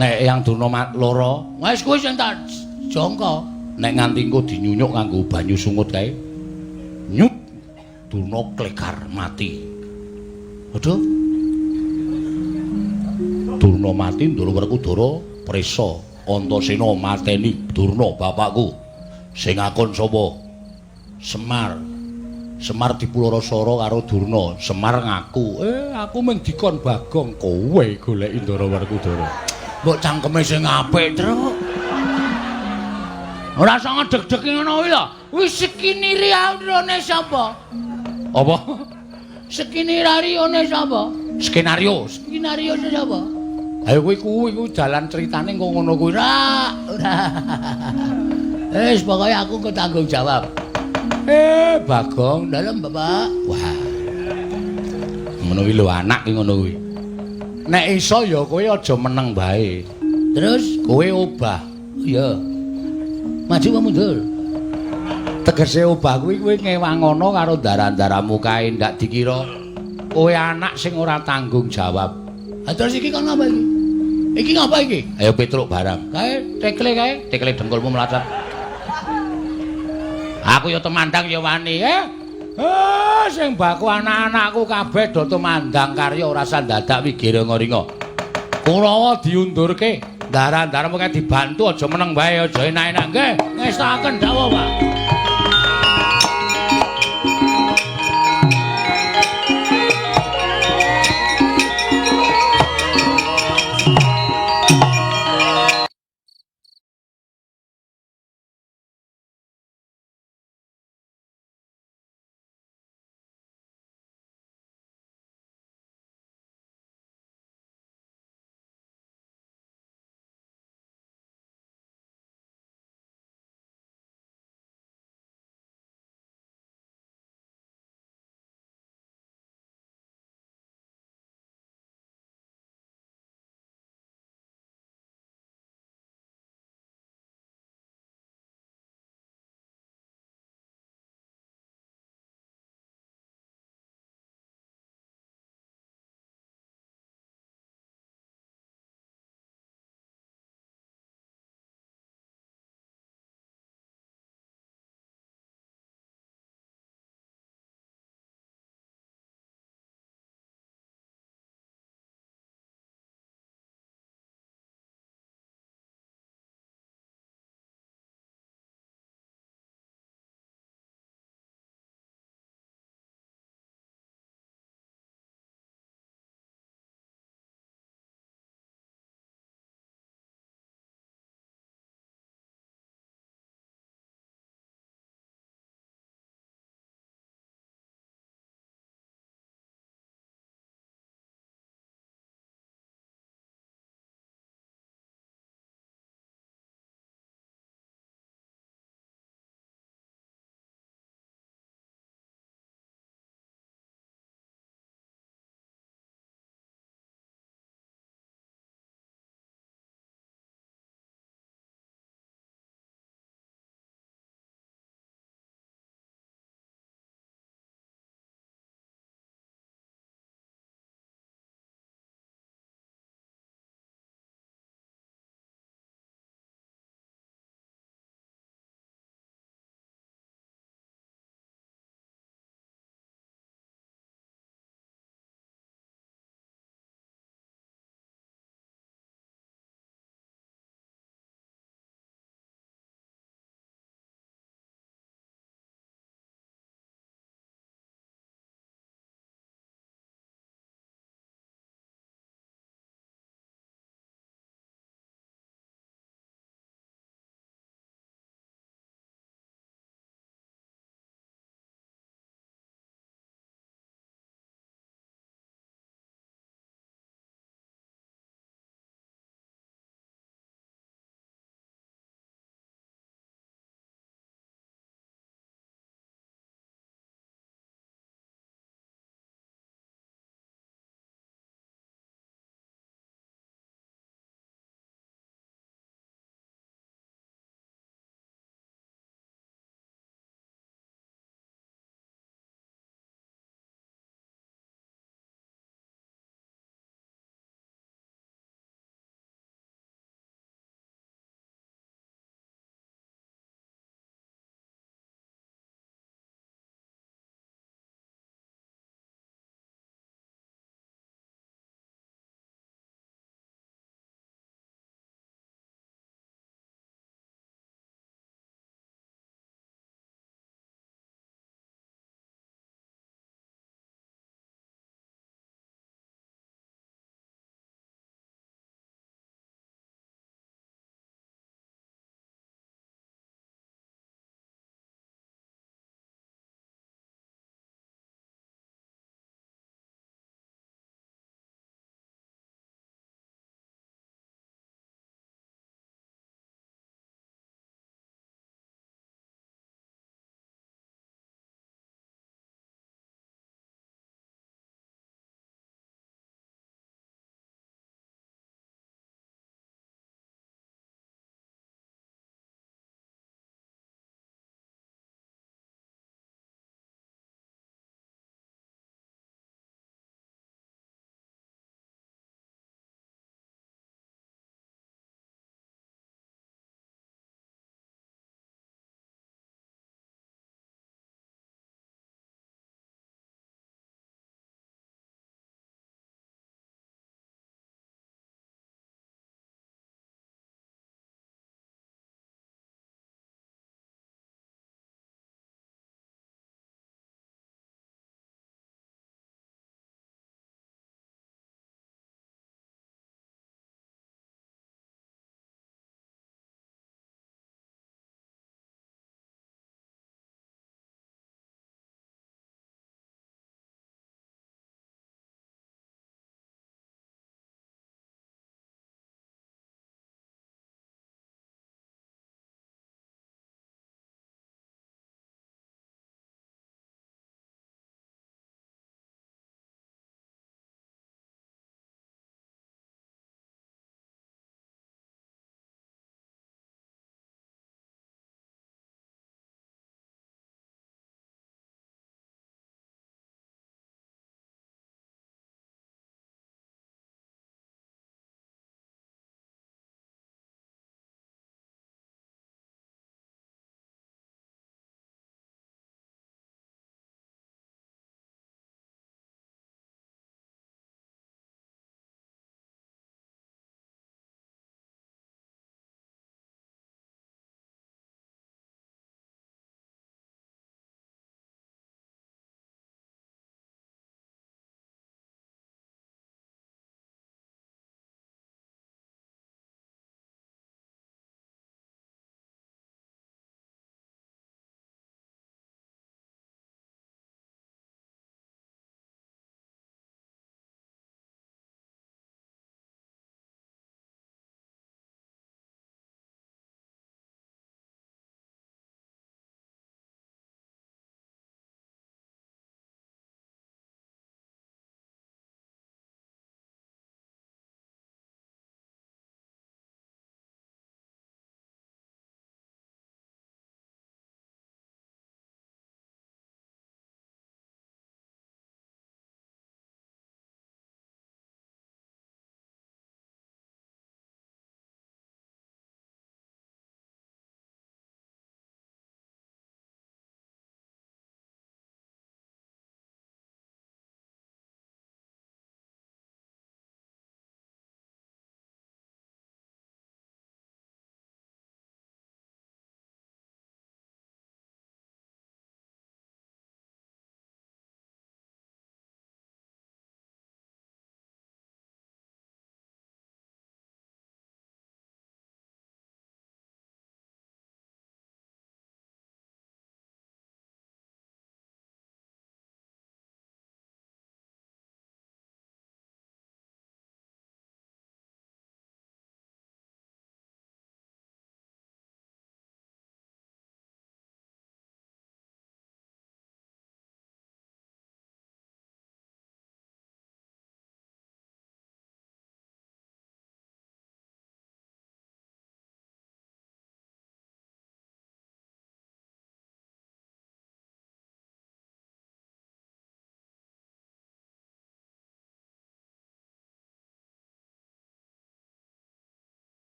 Nek Yang Durna lara, wis kuwi sing tak jangka. Nek nganti engko dinyunyuk nganggo banyu sungut kae. Nyup Durna klekar mati. Aduh. Durna mati Ndara Werkudara prisa Antasena mateni Durna bapakku. Sing ngakon sapa? Semar. Semar dipulorosara karo Durna. Semar ngaku, aku mung dikon Bagong kowe goleki Ndara Werkudara. Mbok cangkeme sing apik, Truk. Ora usah ngedeg-degi ngono kuwi lho. Wis sekinire aurane sapa? Apa? Skenario-ne sapa? Skenario. Skenario sapa? Ayo kuwi jalan ceritane kok ngono kuwi. Ora. Wis pokoke aku ketanggung jawab. Bagong dalem, Bapak. Wah. Ngono kuwi lho anak ki ngono kuwi. Nek iso ya kowe aja meneng bae. Terus kowe obah. Iya. Maju apa mundur? Tegese obah kuwi kowe ngewangono karo daran-daramu kae ndak dikira kowe anak sing ora tanggung jawab. Terus iki kon apa iki? Iki ngapa iki? Ayo petruk barang. Kae tekle dengkulmu melacat. Aku ya temandang ya wani, sing baku anak-anakku kabeh do temandang karya ora usah dadak wigire ngoringa. Kulawa diundurke. Daran-daranmu kae dibantu aja meneng bae aja enak-enak nggih. Ngestaken dawuh, Pak.